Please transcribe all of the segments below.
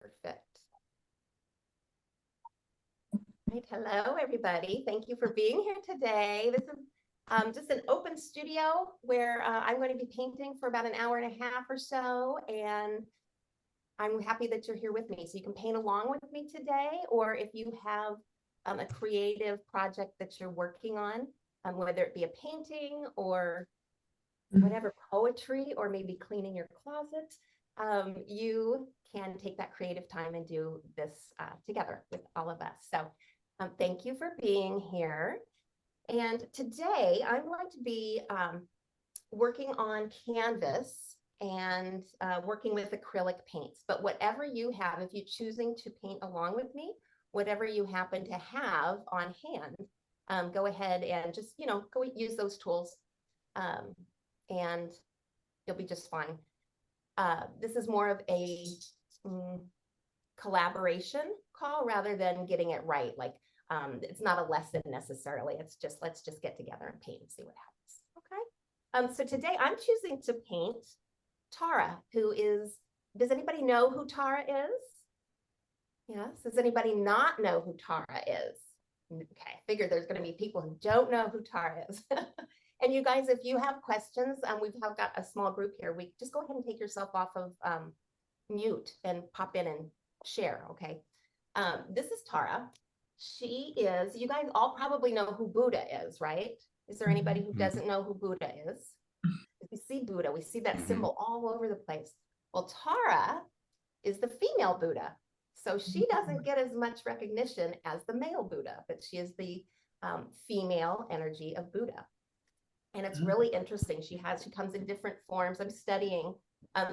Perfect. Right. Hello, everybody. Thank you for being here today. This is just an open studio where I'm going to be painting for about an hour and a half or so. And I'm happy that you're here with me. So you can paint along with me today, or if you have a creative project that you're working on, whether it be a painting or whatever, poetry, or maybe cleaning your closet, you can take that creative time and do this together with all of us. So thank you for being here. And today I'm going to be working on canvas and working with acrylic paints. But whatever you have, if you're choosing to paint along with me, whatever you happen to have on hand, go ahead and just, go use those tools. And you'll be just fine. This is more of a collaboration call rather than getting it right. Like it's not a lesson necessarily. It's just, let's just get together and paint and see what happens. Okay. So today I'm choosing to paint Tara, who is, does anybody know who Tara is? Yes. Does anybody not know who Tara is? Okay. I figured there's going to be people who don't know who Tara is. And you guys, if you have questions, we've got a small group here. We just go ahead and take yourself off of mute and pop in and share, okay? This is Tara. She is, you guys all probably know who Buddha is, right? Is there anybody who doesn't know who Buddha is? If we see Buddha, we see that symbol all over the place. Well, Tara is the female Buddha. So she doesn't get as much recognition as the male Buddha, but she is the female energy of Buddha. And it's really interesting. She comes in different forms. I'm studying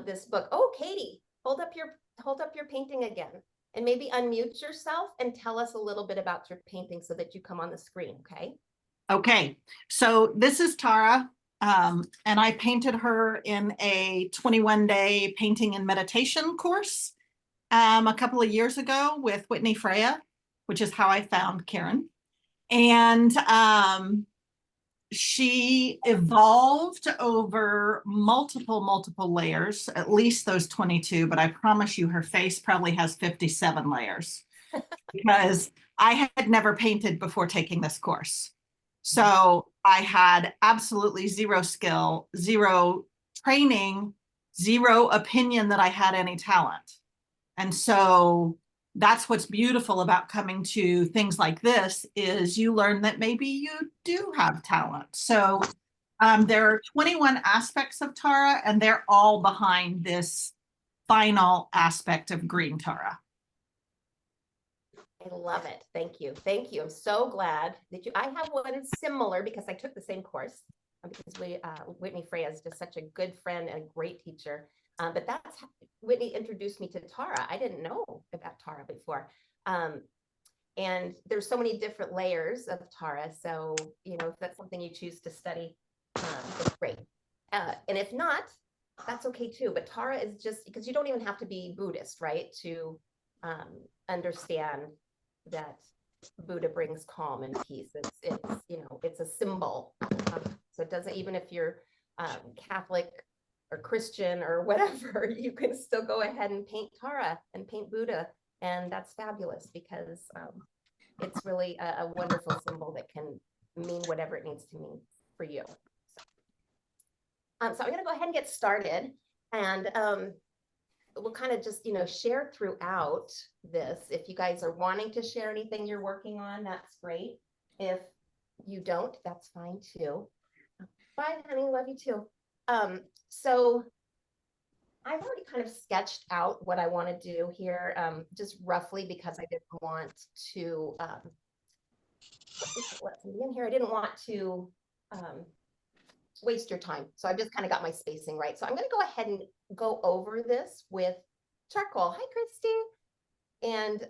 this book. Oh, Katie, hold up your painting again, and maybe unmute yourself and tell us a little bit about your painting so that you come on the screen. Okay. Okay. So this is Tara, and I painted her in a 21-day painting and meditation course a couple of years ago with Whitney Freya, which is how I found Karen. And she evolved over multiple layers, at least those 22, but I promise you her face probably has 57 layers because I had never painted before taking this course. So I had absolutely zero skill, zero training, zero opinion that I had any talent. And so that's what's beautiful about coming to things like this is you learn that maybe you do have talent. So there are 21 aspects of Tara, and they're all behind this final aspect of green Tara. I love it. Thank you. Thank you. I'm so glad that I have one similar because I took the same course because Whitney Freya is just such a good friend and a great teacher. But that's how Whitney introduced me to Tara. I didn't know about Tara before. And there's so many different layers of Tara. So, if that's something you choose to study, it's great. And if not, that's okay too. But Tara is just, because you don't even have to be Buddhist, right? To understand that Buddha brings calm and peace. It's a symbol. So it doesn't, even if you're Catholic or Christian or whatever, you can still go ahead and paint Tara and paint Buddha. And that's fabulous because it's really a wonderful symbol that can mean whatever it needs to mean for you. So I'm going to go ahead and get started. And we'll kind of just, share throughout this. If you guys are wanting to share anything you're working on, that's great. If you don't, that's fine too. Bye, honey. Love you too. So I've already kind of sketched out what I want to do here, just roughly because I didn't want to, let me in here. I didn't want to waste your time. So I've just kind of got my spacing right. So I'm going to go ahead and go over this with charcoal. Hi, Christy. And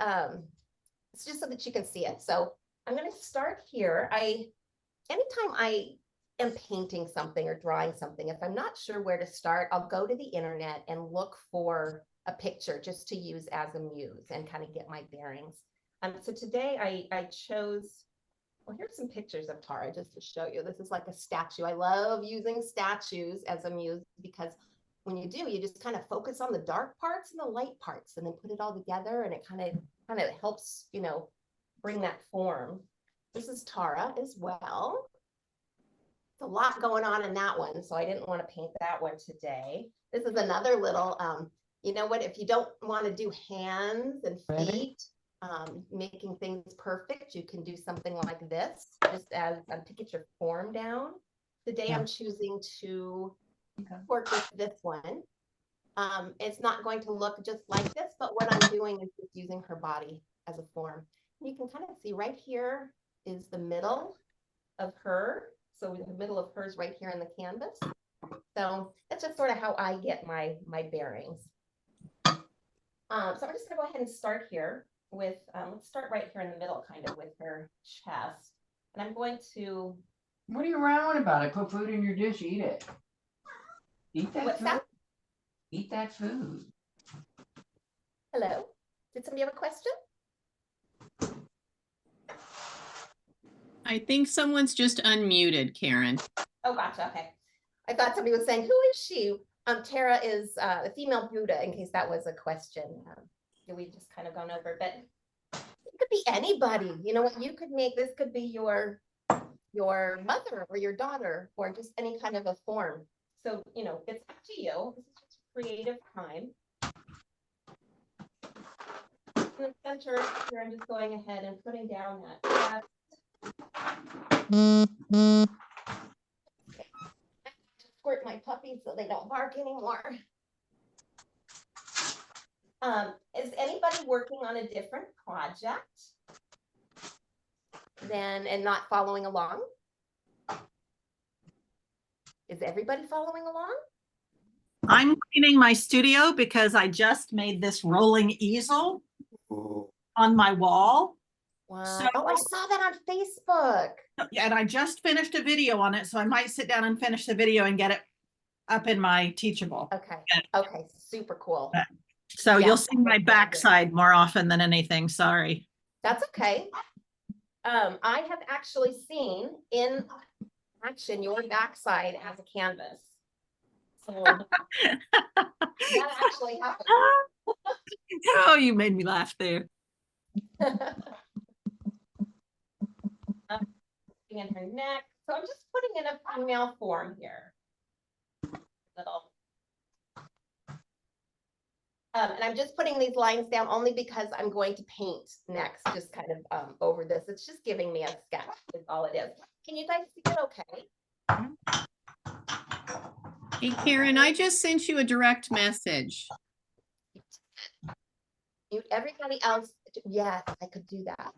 it's just so that you can see it. So I'm going to start here. Anytime I am painting something or drawing something, if I'm not sure where to start, I'll go to the internet and look for a picture just to use as a muse and kind of get my bearings. So today I chose, well, here's some pictures of Tara just to show you. This is like a statue. I love using statues as a muse because when you do, you just kind of focus on the dark parts and the light parts and then put it all together, and it kind of helps, bring that form. This is Tara as well. It's a lot going on in that one, so I didn't want to paint that one today. This is another little, you know what, if you don't want to do hands and feet, making things perfect, you can do something like this, just as to get your form down. Today I'm choosing to work with this one. It's not going to look just like this, but what I'm doing is just using her body as a form. You can kind of see right here is the middle of her. So the middle of hers right here in the canvas. So that's just sort of how I get my bearings. So I'm just gonna go ahead and start here with, let's start right here in the middle, kind of with her chest. And I'm going to. What are you rowing about? I put food in your dish, eat it. Eat that food. Eat that food. Hello, did somebody have a question? I think someone's just unmuted, Karen. Oh, gotcha. Okay. I thought somebody was saying, who is she? Tara is a female Buddha, in case that was a question. We just kind of gone over, but it could be anybody. You know what? You could make this could be your mother or your daughter or just any kind of a form. So, it's up to you. This is just creative time. In the center here, I'm just going ahead and putting down that. Squirt my puppies so they don't bark anymore. Is anybody working on a different project and not following along? Is everybody following along? I'm cleaning my studio because I just made this rolling easel on my wall. Wow. So, I saw that on Facebook. And I just finished a video on it, so I might sit down and finish the video and get it up in my Teachable. Okay. Okay. Super cool. So you'll see my backside more often than anything. Sorry. That's okay. I have actually seen in action your backside as a canvas. So that actually happened. Oh, you made me laugh there. In her neck. So I'm just putting in a female form here. Little. And I'm just putting these lines down only because I'm going to paint next, just kind of over this. It's just giving me a sketch, is all it is. Can you guys see it okay? Hey, Karen, I just sent you a direct message. Mute everybody else. Yes, I could do that.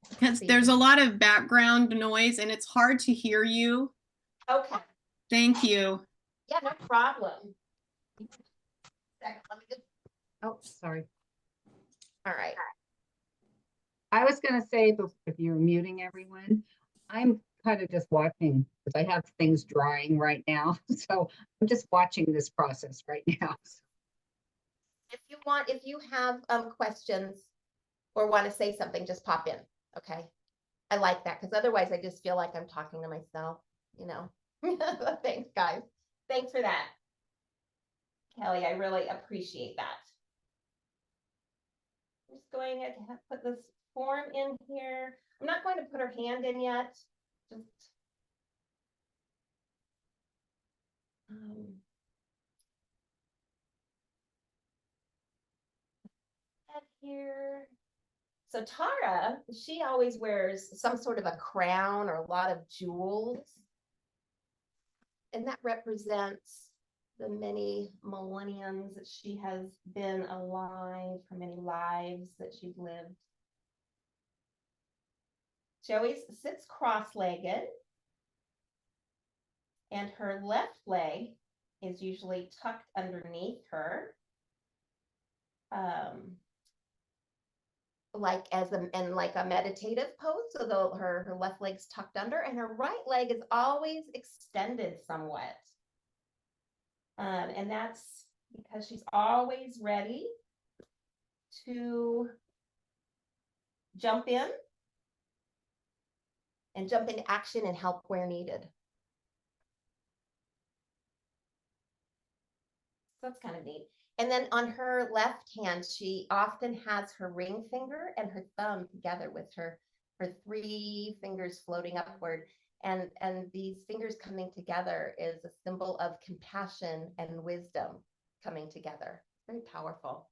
Because there's a lot of background noise and it's hard to hear you. Okay. Thank you. Yeah, no problem. Let me just. Oh, sorry. All right. I was going to say, if you're muting everyone, I'm kind of just watching because I have things drying right now. So I'm just watching this process right now. If you have questions or want to say something, just pop in. Okay. I like that because otherwise I just feel like I'm talking to myself, Thanks, guys. Thanks for that. Kelly, I really appreciate that. I'm just going to put this form in here. I'm not going to put her hand in yet. Just here. So Tara, she always wears some sort of a crown or a lot of jewels. And that represents the many millenniums that she has been alive, for many lives that she's lived. She always sits cross-legged, and her left leg is usually tucked underneath her. Like a meditative pose, so her left leg's tucked under, and her right leg is always extended somewhat. And that's because she's always ready to jump in and jump into action and help where needed. that's kind of neat. And then on her left hand, she often has her ring finger and her thumb together with her three fingers floating upward. And these fingers coming together is a symbol of compassion and wisdom coming together. Very powerful.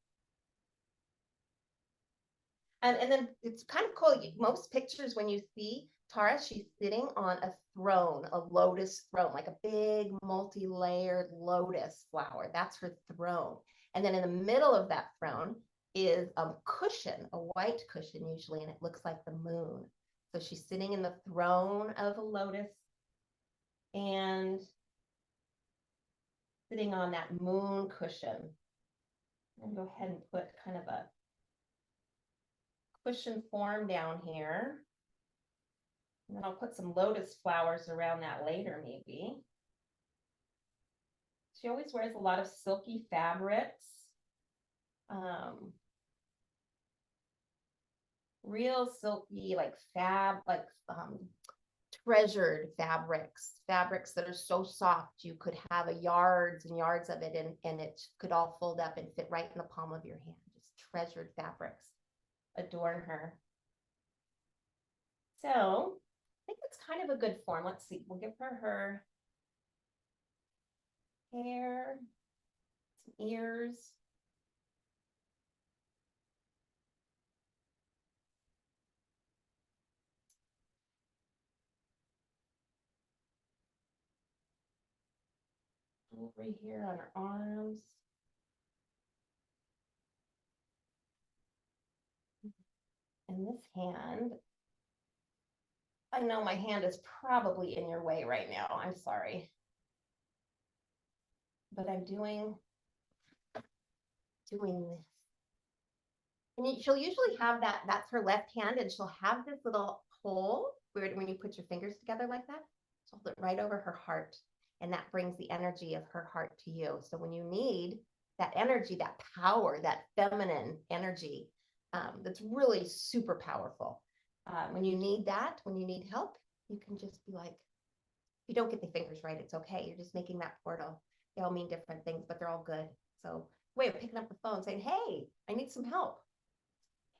And then it's kind of cool. Most pictures when you see Tara, she's sitting on a throne, a lotus throne, like a big multi-layered lotus flower. That's her throne. And then in the middle of that throne is a cushion, a white cushion usually, and it looks like the moon. So she's sitting in the throne of a lotus and sitting on that moon cushion. And go ahead and put kind of a cushion form down here. And then I'll put some lotus flowers around that later, maybe. She always wears a lot of silky fabrics. Real silky, like treasured fabrics that are so soft you could have yards and yards of it, and it could all fold up and fit right in the palm of your hand. Just treasured fabrics adorn her. So I think it's kind of a good form. Let's see, we'll give her hair, some ears. Over here on her arms. And this hand, I know my hand is probably in your way right now. I'm sorry. But I'm doing this. And she'll usually have that's her left hand, and she'll have this little hole where when you put your fingers together like that, she'll hold it right over her heart. And that brings the energy of her heart to you. So when you need that energy, that power, that feminine energy, that's really super powerful. When you need that, when you need help, you can just be like, if you don't get the fingers right, it's okay. You're just making that portal. They all mean different things, but they're all good. So way of picking up the phone saying, hey, I need some help.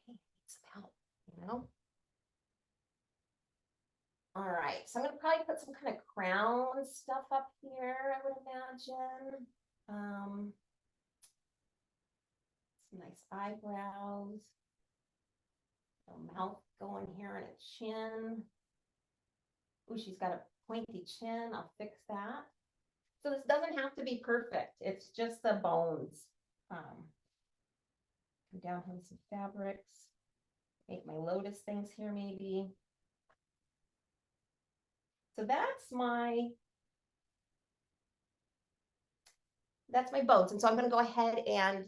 Hey, I need some help, you know? All right, so I'm gonna probably put some kind of crown stuff up here, I would imagine. Some nice eyebrows. A mouth going here and a chin. Ooh, she's got a pointy chin. I'll fix that. So this doesn't have to be perfect. It's just the bones. Come down here with some fabrics. Make my lotus things here maybe. So that's my bones. And so I'm going to go ahead and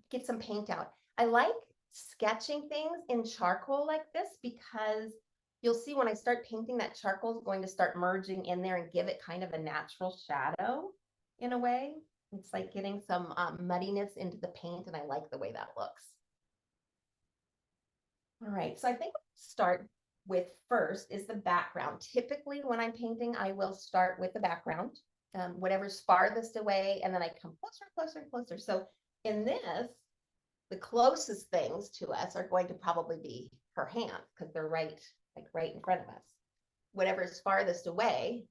get some paint out. I like sketching things in charcoal like this because you'll see when I start painting, that charcoal is going to start merging in there and give it kind of a natural shadow in a way. It's like getting some muddiness into the paint, and I like the way that looks. All right, so I think we'll start with first is the background. Typically when I'm painting, I will start with the background, whatever's farthest away, and then I come closer, closer, closer. So in this, the closest things to us are going to probably be her hands because they're right in front of us. Whatever is farthest away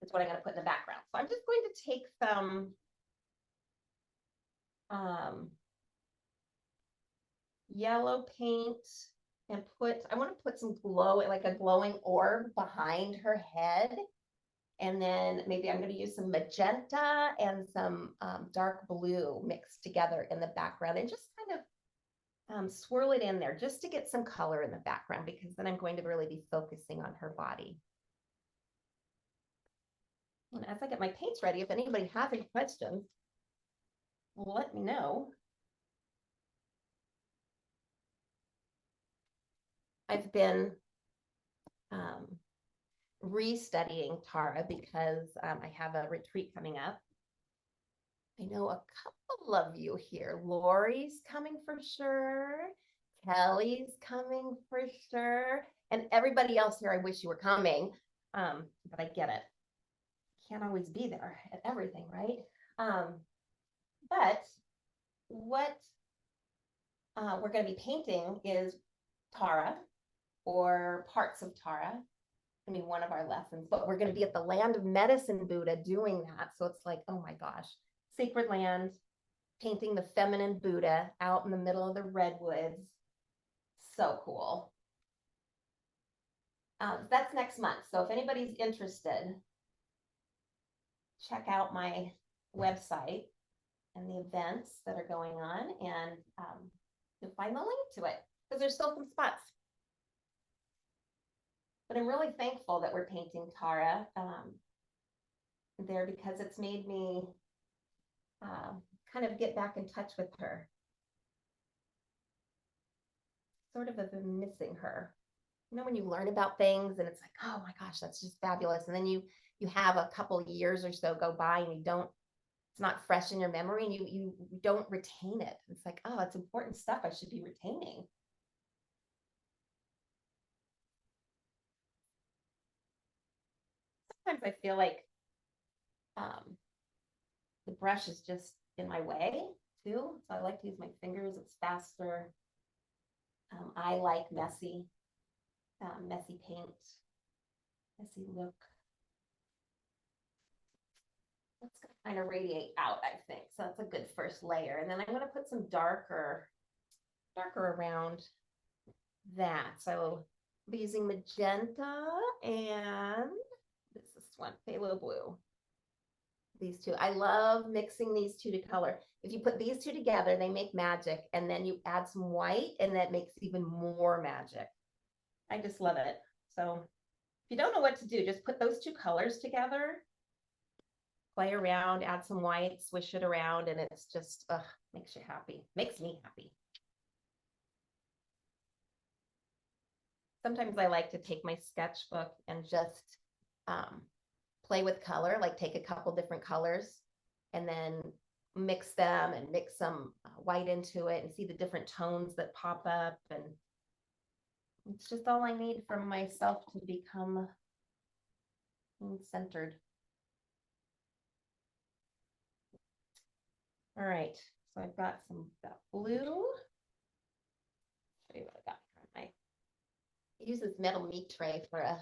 is what I'm going to put in the background. So I'm just going to take some yellow paint and I want to put some glow, like a glowing orb behind her head. And then maybe I'm going to use some magenta and some dark blue mixed together in the background, and just kind of swirl it in there just to get some color in the background, because then I'm going to really be focusing on her body. And as I get my paints ready, if anybody has any questions, let me know. I've been restudying Tara because I have a retreat coming up. I know a couple of you here. Lori's coming for sure. Kelly's coming for sure. And everybody else here, I wish you were coming, but I get it. Can't always be there at everything, right? But what we're going to be painting is Tara, or parts of Tara. I mean, one of our lessons, but we're going to be at the land of medicine Buddha doing that. So it's like, oh my gosh, sacred land, painting the feminine Buddha out in the middle of the redwoods. So cool. That's next month. So if anybody's interested, check out my website and the events that are going on, and you'll find the link to it because there's still some spots. But I'm really thankful that we're painting Tara there, because it's made me kind of get back in touch with her. Sort of have been missing her. You know, when you learn about things and it's like, oh my gosh, that's just fabulous. And then you have a couple of years or so go by and it's not fresh in your memory, and you don't retain it. It's like, oh, it's important stuff I should be retaining. Sometimes I feel like the brush is just in my way too. So I like to use my fingers. It's faster. I like messy paint, messy look. That's gonna kind of radiate out, I think. So that's a good first layer. And then I'm gonna put some darker around that. So I'll be using magenta and this one, phthalo blue. These two. I love mixing these two to color. If you put these two together, they make magic. And then you add some white and that makes even more magic. I just love it. So if you don't know what to do, just put those two colors together, play around, add some white, swish it around, and it's just, makes you happy. Makes me happy. Sometimes I like to take my sketchbook and just play with color, like take a couple different colors and then mix them and mix some white into it and see the different tones that pop up. And it's just all I need from myself to become centered. All right, so I've got that blue. Show you what I got from I use this metal meat tray for a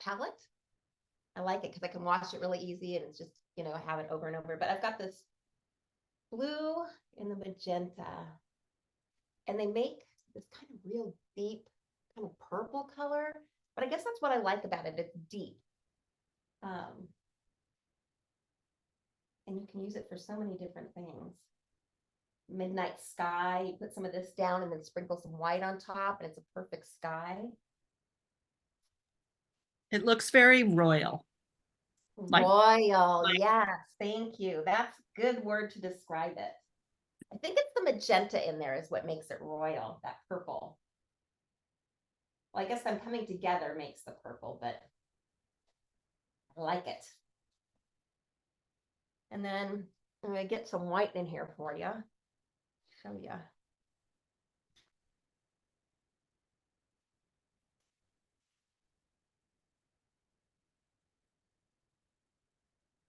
palette. I like it because I can wash it really easy and it's just, you know, have it over and over. But I've got this blue and the magenta, and they make this kind of real deep kind of purple color. But I guess that's what I like about it. It's deep. And you can use it for so many different things. Midnight sky, you put some of this down and then sprinkle some white on top, and it's a perfect sky. It looks very royal. Royal, yes, thank you. That's a good word to describe it. I think it's the magenta in there is what makes it royal, that purple. Well, I guess them coming together makes the purple, but I like it. And then I'm gonna get some white in here for you. Show you.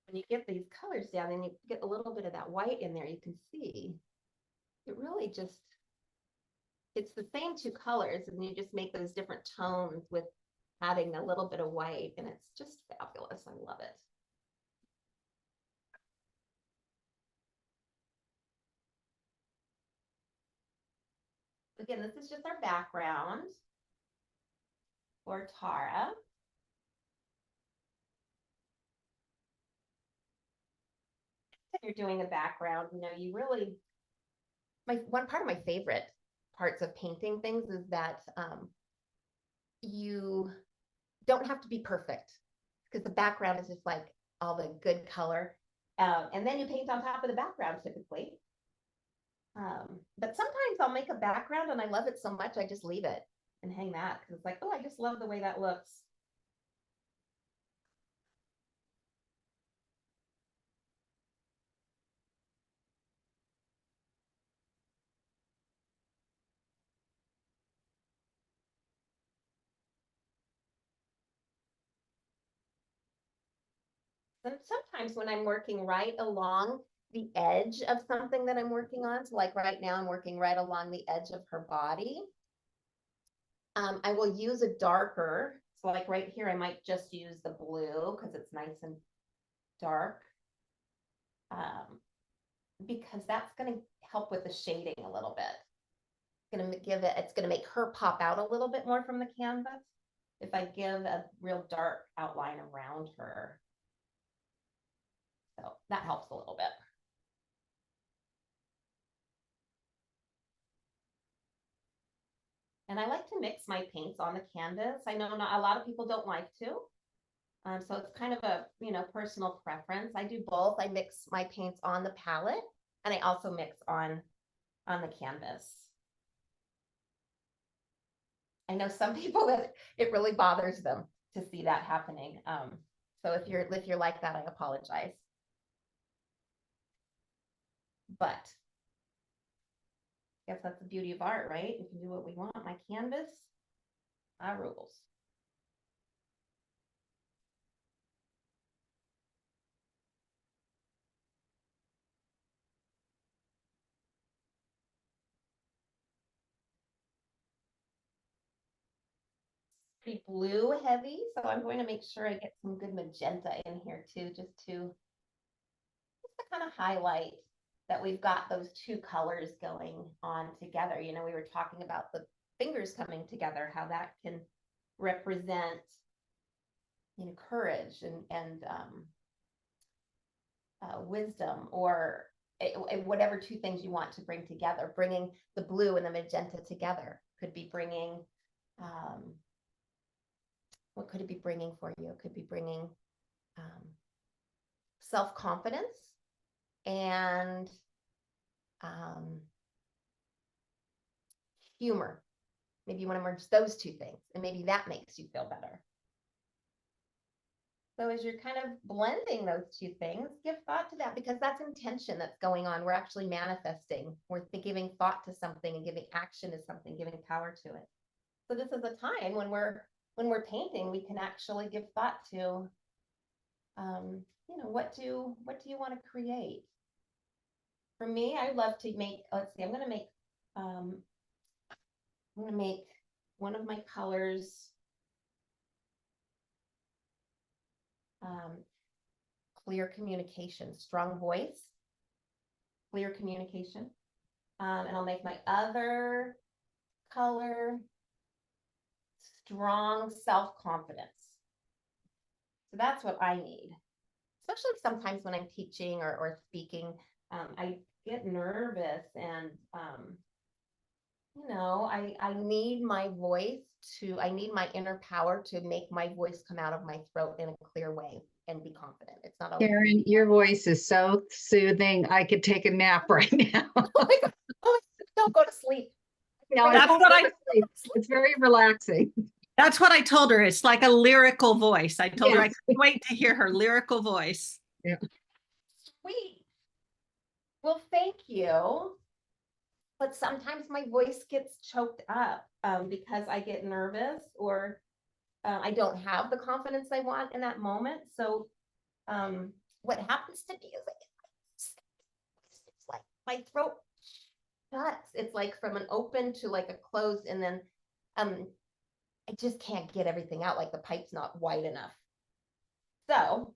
When you get these colors down and you get a little bit of that white in there, you can see it really just, it's the same two colors and you just make those different tones with adding a little bit of white, and it's just fabulous. I love it. Again, this is just our background for Tara. You're doing a background, you know, you really, one part of my favorite parts of painting things is that you don't have to be perfect, because the background is just like all the good color, and then you paint on top of the background typically. But sometimes I'll make a background and I love it so much I just leave it and hang that because it's like, oh, I just love the way that looks. sometimes when I'm working right along the edge of something that I'm working on, so like right now I'm working right along the edge of her body, I will use a darker, so like right here, I might just use the blue because it's nice and dark. Because that's going to help with the shading a little bit. It's going to make her pop out a little bit more from the canvas if I give a real dark outline around her. So that helps a little bit. And I like to mix my paints on the canvas. I know not a lot of people don't like to. So it's kind of a, personal preference. I do both. I mix my paints on the palette and I also mix on the canvas. I know some people that it really bothers them to see that happening. So if you're like that, I apologize. But I guess that's the beauty of art, right? We can do what we want. My canvas, our rules. Pretty blue heavy, so I'm going to make sure I get some good magenta in here too, just to kind of highlight that we've got those two colors going on together. We were talking about the fingers coming together, how that can represent, courage and wisdom, or whatever two things you want to bring together. Bringing the blue and the magenta together could be bringing, what could it be bringing for you? It could be bringing self-confidence and humor. Maybe you want to merge those two things, and maybe that makes you feel better. So as you're kind of blending those two things, give thought to that, because that's intention that's going on. We're actually manifesting. We're giving thought to something and giving action to something, giving power to it. So this is a time when we're painting, we can actually give thought to, what do you want to create? For me, I love to make, let's see, I'm going to make one of my colors clear communication, strong voice, clear communication. And I'll make my other color strong self-confidence. So that's what I need, especially sometimes when I'm teaching or speaking. I get nervous, and I need my voice I need my inner power to make my voice come out of my throat in a clear way and be confident. It's not always. Karen, your voice is so soothing. I could take a nap right now. Oh my God. Oh, don't go to sleep. No, That's won't what go to sleep. It's very relaxing. That's what I told her. It's like a lyrical voice. I told her I Yes. couldn't wait to hear her lyrical voice. Sweet. Well, thank you. But sometimes my voice gets choked up because I get nervous, or I don't have the confidence I want in that moment. So what happens to me is it's like my throat shuts. It's like from an open to like a closed, and then I just can't get everything out. Like the pipe's not wide enough. So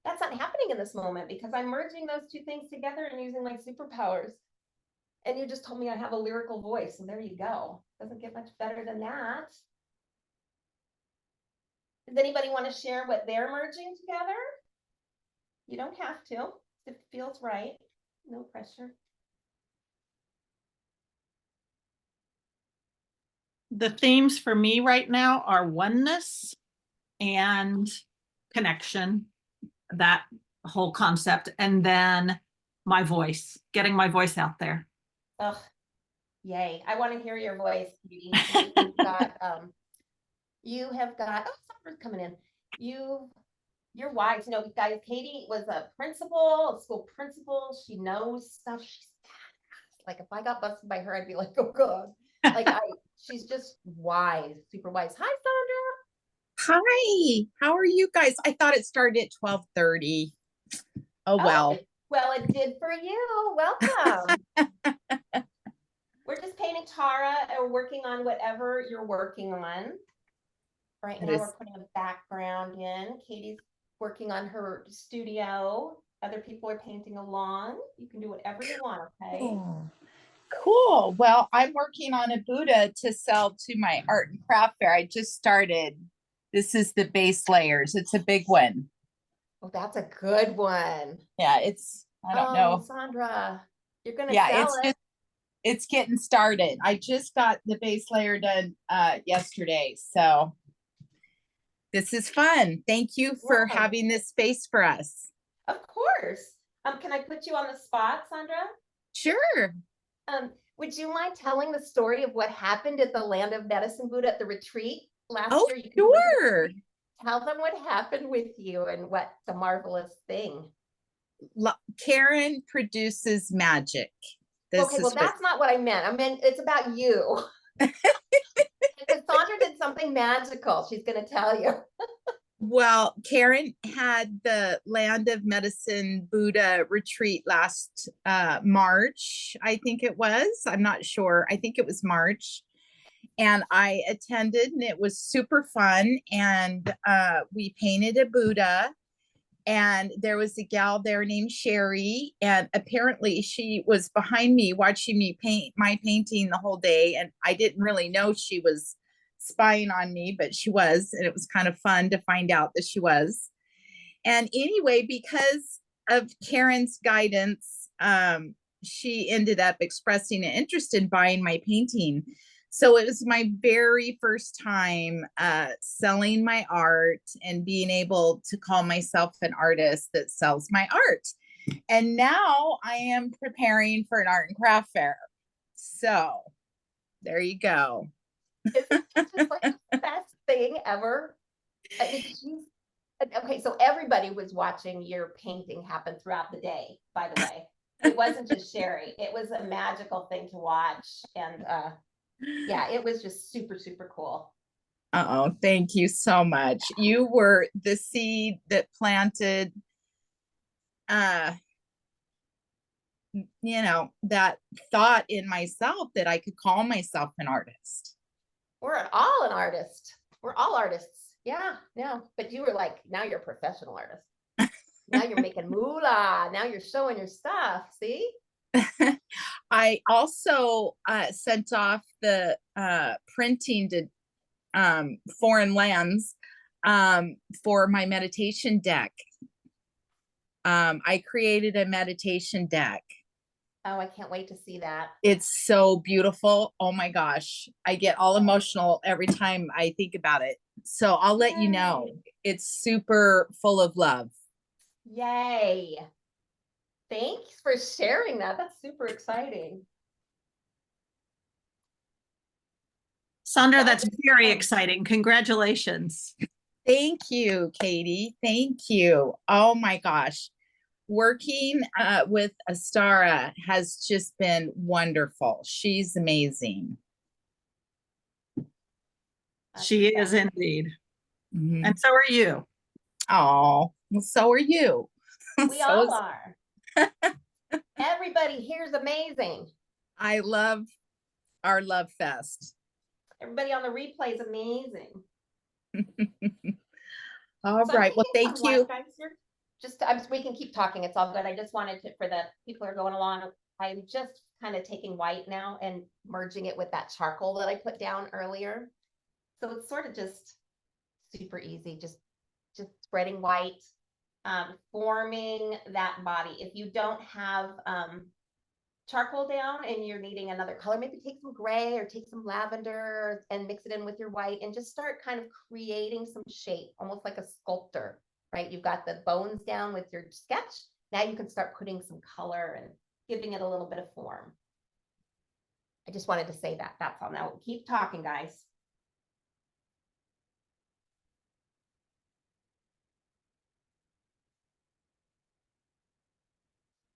that's not happening in this moment because I'm merging those two things together and using my superpowers. And you just told me I have a lyrical voice, and there you go. Doesn't get much better than that. Does anybody want to share what they're merging together? You don't have to. If it feels right. No pressure. The themes for me right now are oneness and connection, that whole concept, and then my voice, getting my voice out there. Ugh, yay. I want to hear your voice, Katie. You have got, oh, summer's coming in. You're wise. Guys, Katie was a school principal. She knows stuff. She's like, if I got busted by her, I'd be like, oh God. Like she's just wise, super wise. Hi, Hi, how are you guys? I thought it started at 12:30. Oh, well. Well, it did for you. Welcome. We're just painting Tara and working on whatever you're working on. Right It now, is- we're putting a background in. Katie's working on her studio. Other people are painting along. You can do whatever you want, okay? Oh, cool. Well, I'm working on a Buddha to sell to my art and craft fair. I just started. This is the base layers. It's a big one. Oh, that's a good one. Yeah, I don't know. Sandra, you're gonna Yeah, sell it. it's getting started. I just got the base layer done yesterday. So this is fun. Thank you for Yeah. having this space for us. Of course. Can I put you on the spot, Sandra? Sure. Would you mind telling the story of what happened at the Land of Medicine Buddha at the retreat last Oh, year? You can listen to the sure. retreat. Tell them what happened with you and what the marvelous thing. Karen produces magic. This Okay, is well, what that's not what I meant. I meant it's about you. Because Sandra did something magical. She's going to tell you. Well, Karen had the Land of Medicine Buddha retreat last March, I think it was. I'm not sure. I think it was March. And I attended and it was super fun. And we painted a Buddha. And there was a gal there named Sherry. And apparently she was behind me watching me paint my painting the whole day. And I didn't really know she was spying on me, but she was, and it was kind of fun to find out that she was. And anyway, because of Karen's guidance, she ended up expressing an interest in buying my painting. So it was my very first time selling my art and being able to call myself an artist that sells my art. And now I am preparing for an art and craft fair. So there you go. It's just like the best thing ever. I mean, okay, so everybody was watching your painting happen throughout the day, by the way. It wasn't just Sherry. It was a magical thing to watch. And yeah, it was just super, super cool. Oh, thank you so much. You were the seed that planted that thought in myself that I could call myself an artist. We're all an artist. We're all artists. Yeah, yeah. But you were like, now you're a professional artist. Now you're making moolah. Now you're showing your stuff. See? I also sent off the printing to foreign lands for my meditation deck. I created a meditation deck. Oh, I can't wait to see that. It's so beautiful. Oh my gosh. I get all emotional every time I think about it. So I'll let you know. It's super full of love. Yay. Thanks for sharing that. That's super exciting. Sandra, that's very exciting. Congratulations. Thank you, Katie. Thank you. Oh my gosh. Working with Astara has just been wonderful. She's amazing. She is indeed. Mhm. And so are you. Oh, well, so are you. We So all is- are. Everybody here's amazing. I love our love fest. Everybody on the replay is amazing. All So I'm right. Well, taking thank some white, you. guys. We can keep talking. It's all good. I just wanted to, for the people who are going along, I'm just kind of taking white now and merging it with that charcoal that I put down earlier. So it's sort of just super easy. Just spreading white, forming that body. If you don't have charcoal down and you're needing another color, maybe take some gray or take some lavender and mix it in with your white and just start kind of creating some shape, almost like a sculptor, right? You've got the bones down with your sketch. Now you can start putting some color and giving it a little bit of form. I just wanted to say that. That's all. Now keep talking, guys.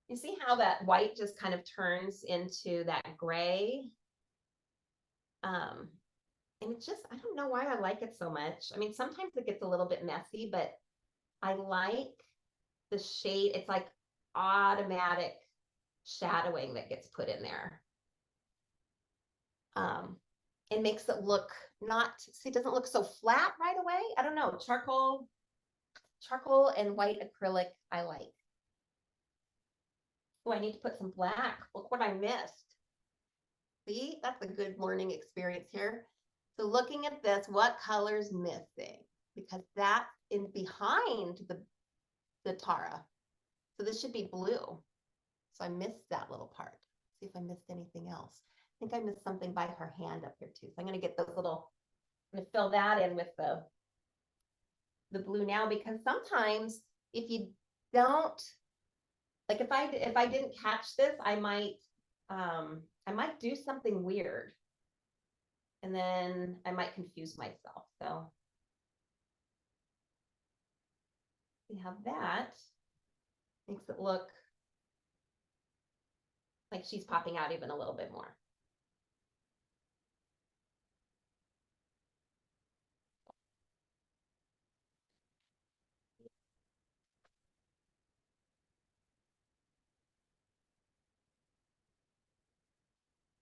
You see how that white just kind of turns into that gray? And it's just, I don't know why I like it so much. I mean, sometimes it gets a little bit messy, but I like the shade. It's like automatic shadowing that gets put in there. It makes it look not, see, it doesn't look so flat right away. I don't know, charcoal and white acrylic, I like. Oh, I need to put some black. Look what I missed. See, that's a good morning experience here. So looking at this, what color's missing? Because that's in behind the Tara. So this should be blue. So I missed that little part. See if I missed anything else. I think I missed something by her hand up here too. So I'm gonna get those little, I'm gonna fill that in with the blue now, because sometimes if you don't, like if I didn't catch this, I might do something weird. And then I might confuse myself. So we have that. Makes it look like she's popping out even a little bit more.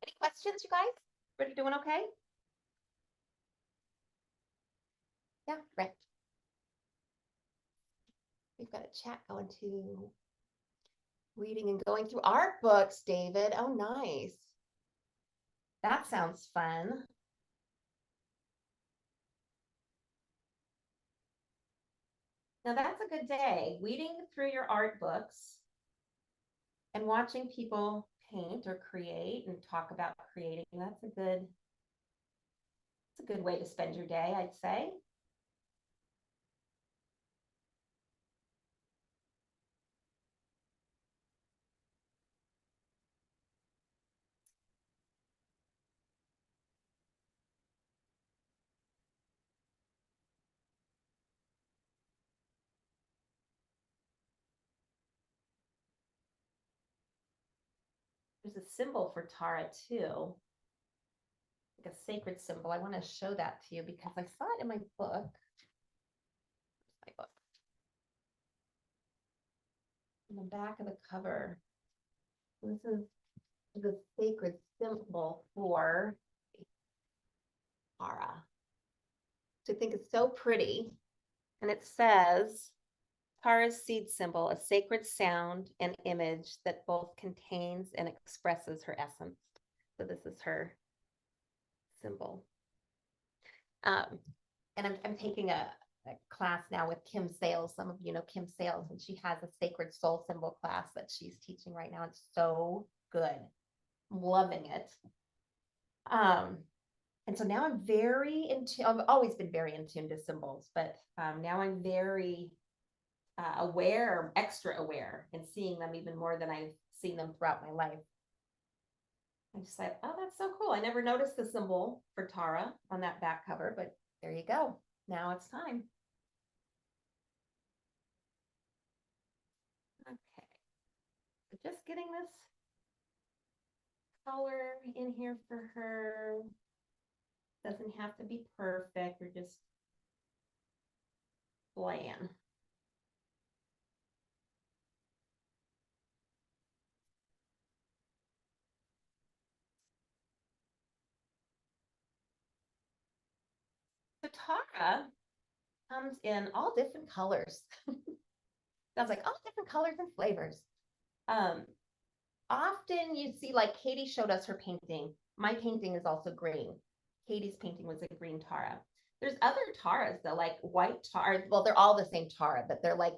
Any questions, you guys? Everybody doing okay? Yeah, right. We've got a chat going to reading and going through art books, David. Oh, nice. That sounds fun. Now that's a good day, weeding through your art books and watching people paint or create and talk about creating. That's a good way to spend your day, I'd say. There's a symbol for Tara too, like a sacred symbol. I want to show that to you because I saw it in my book. My book. In the back of the cover. This is the sacred symbol for Tara. So I think it's so pretty. And it says, Tara's seed symbol, a sacred sound and image that both contains and expresses her essence. So this is her symbol. And I'm taking a class now with Kim Sales. Some of you know Kim Sales, and she has a sacred soul symbol class that she's teaching right now. It's so good. I'm loving it. And so now I'm very into, I've always been very in tune to symbols, but now I'm very aware, extra aware, and seeing them even more than I've seen them throughout my life. I just thought, oh, that's so cool. I never noticed the symbol for Tara on that back cover, but there you go. Now it's time. Okay. So just getting this color in here for her. Doesn't have to be perfect or just bland. So Tara comes in all different colors. Sounds like all different colors and flavors. Often you see, like Katie showed us her painting. My painting is also green. Katie's painting was a green Tara. There's other Taras though, like white Tara. Well, they're all the same Tara, but they're like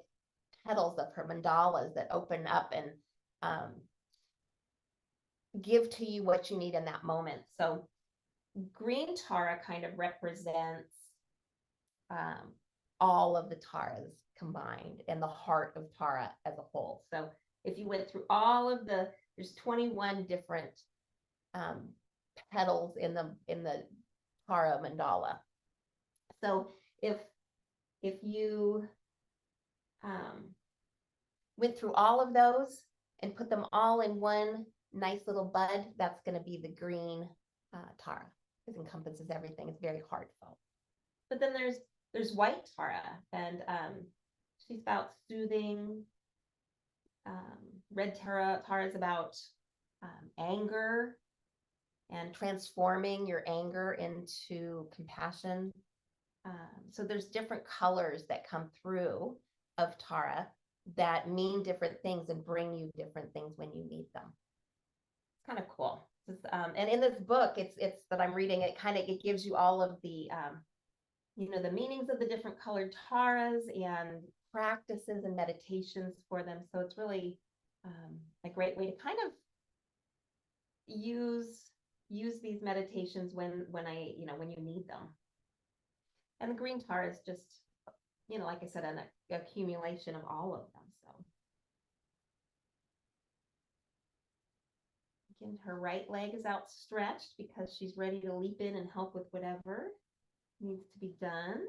petals of her mandalas that open up and give to you what you need in that moment. So green Tara kind of represents all of the Taras combined and the heart of Tara as a whole. So if you went through all of there's 21 different petals in the Tara mandala. So if you went through all of those and put them all in one nice little bud, that's going to be the green Tara. It encompasses everything. It's very heartfelt. But then there's white Tara, and she's about soothing. Red Tara is about anger and transforming your anger into compassion. So there's different colors that come through of Tara that mean different things and bring you different things when you need them. It's kind of cool. And in this book, it's that I'm reading, it gives you all of the the meanings of the different colored Taras and practices and meditations for them. So it's really a great way to kind of use these meditations when you need them. And the green Tara is just, like I said, an accumulation of all of them. So again, her right leg is outstretched because she's ready to leap in and help with whatever needs to be done.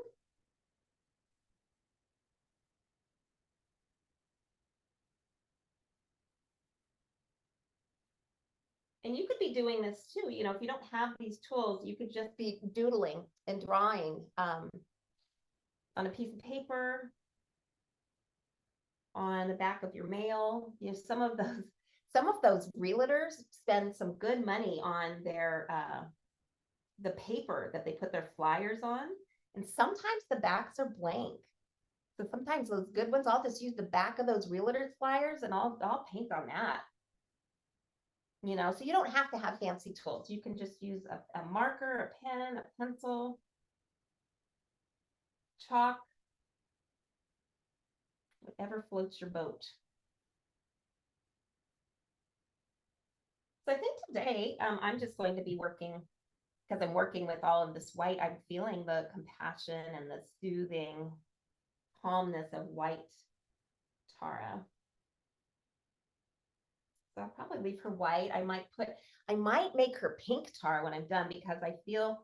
And you could be doing this too, if you don't have these tools, you could just be doodling and drawing on a piece of paper, on the back of your mail. Some of those realtors spend some good money on their the paper that they put their flyers on, and sometimes the backs are blank. So sometimes those good ones, I'll just use the back of those realtors flyers and I'll paint on that. So you don't have to have fancy tools. You can just use a marker, a pen, a pencil, chalk, whatever floats your boat. So I think today I'm just going to be working, because I'm working with all of this white. I'm feeling the compassion and the soothing calmness of white Tara. So I'll probably leave her white. I might make her pink Tara when I'm done, because I feel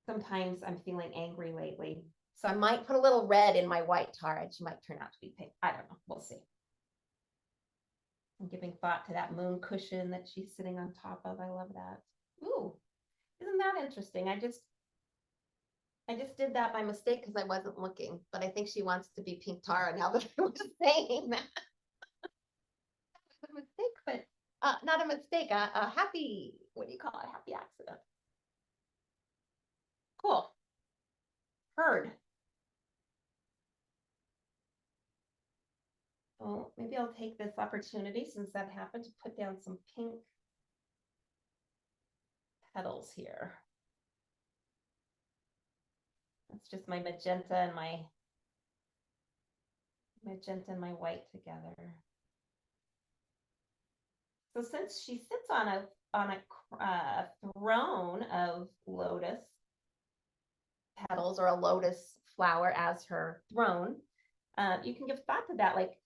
sometimes I'm feeling angry lately. So I might put a little red in my white Tara and she might turn out to be pink. I don't know. We'll see. I'm giving thought to that moon cushion that she's sitting on top of. I love that. Ooh, isn't that interesting? I just did that by mistake because I wasn't looking, but I think she wants to be pink Tara now that I was saying that. A mistake, but not a mistake, a happy, what do you call it? Happy accident. Cool. Heard. Well, maybe I'll take this opportunity, since that happened, to put down some pink petals here. That's just my magenta and my white together. So since she sits on a throne of lotus petals, or a lotus flower as her throne, you can give thought to that. Like,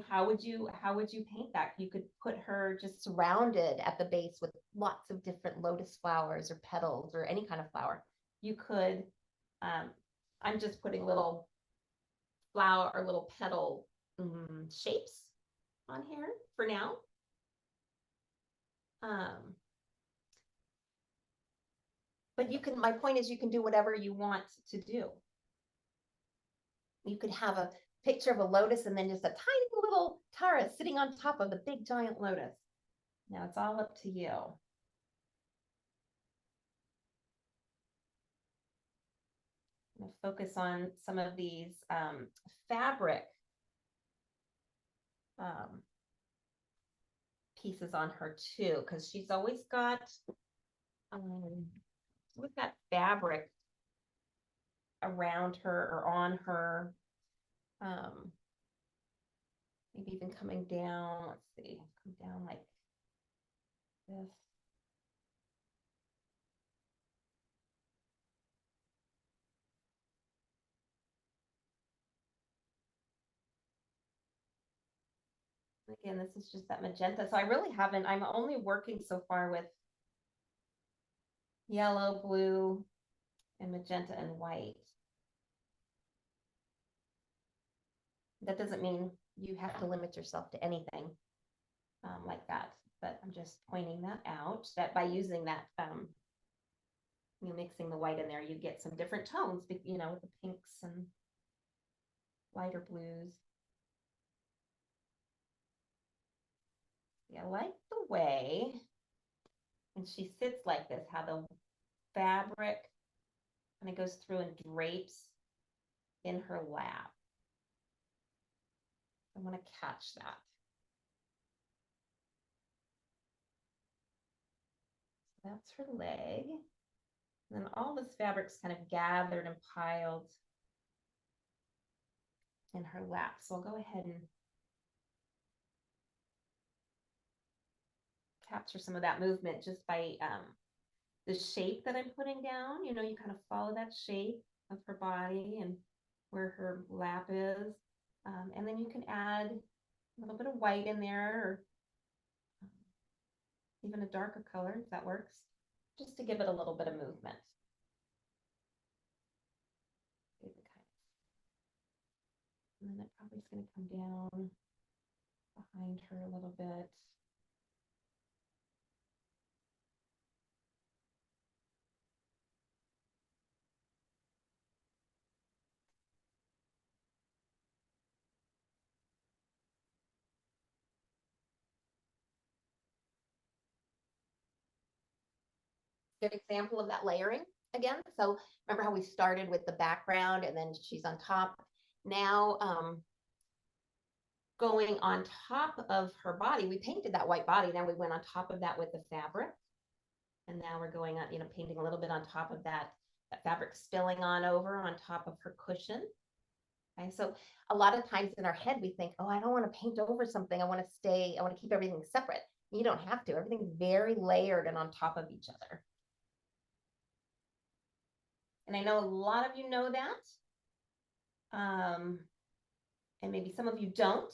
how would you paint that? You could put her just surrounded at the base with lots of different lotus flowers or petals or any kind of flower. You could, I'm just putting little flower or little petal shapes on here for now. But my point is, you can do whatever you want to do. You could have a picture of a lotus and then just a tiny little Tara sitting on top of the big giant lotus. Now it's all up to you. I'm going to focus on some of these fabric pieces on her too, because she's always got fabric around her or on her. Maybe even coming down, let's see, come down like this. Again, this is just that magenta. So I really haven't, I'm only working so far with yellow, blue, and magenta and white. That doesn't mean you have to limit yourself to anything like that. but I'm just pointing that out, that by using that, mixing the white in there, you get some different tones, with the pinks and lighter blues. Yeah, I like the way, and she sits like this, how the fabric kind of goes through and drapes in her lap. I want to catch that. That's her leg. And then all this fabric's kind of gathered and piled in her lap. So I'll go ahead and capture some of that movement just by the shape that I'm putting down. You kind of follow that shape of her body and where her lap is. And then you can add a little bit of white in there, or even a darker color if that works, just to give it a little bit of movement. And then it probably is going to come down behind her a little bit. Good example of that layering again. So remember how we started with the background and then she's on top. Now going on top of her body, we painted that white body. Now we went on top of that with the fabric. And now we're going on, painting a little bit on top of that fabric spilling on over on top of her cushion. Okay, so a lot of times in our head, we think, oh, I don't want to paint over something. I want to keep everything separate. You don't have to. Everything's very layered and on top of each other. And I know a lot of you know that. And maybe some of you don't,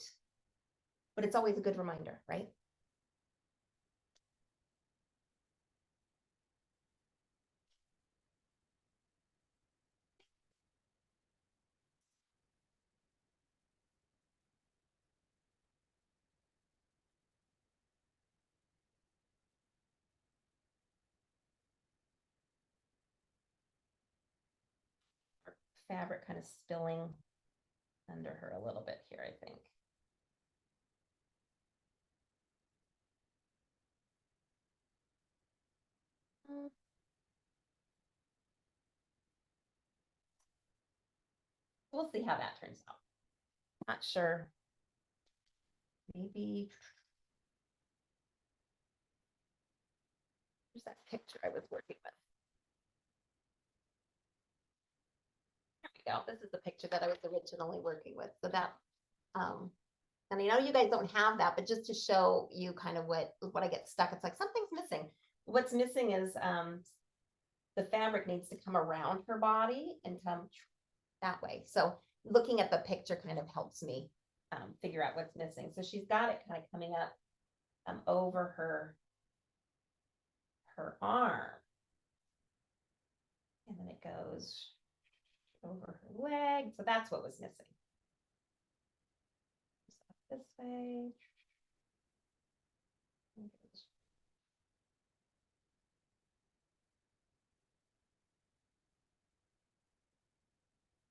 but it's always a good reminder, right? Fabric kind of spilling under her a little bit here, I think. We'll see how that turns out. Not sure. Maybe. Here's that picture I was working with. There we go. This is the picture that I was originally working with. So that, and I know you guys don't have that, but just to show you kind of what I get stuck, it's like something's missing. What's missing is the fabric needs to come around her body and come that way. So looking at the picture kind of helps me figure out what's missing. So she's got it kind of coming up over her arm. And then it goes over her leg. So that's what was missing. This way.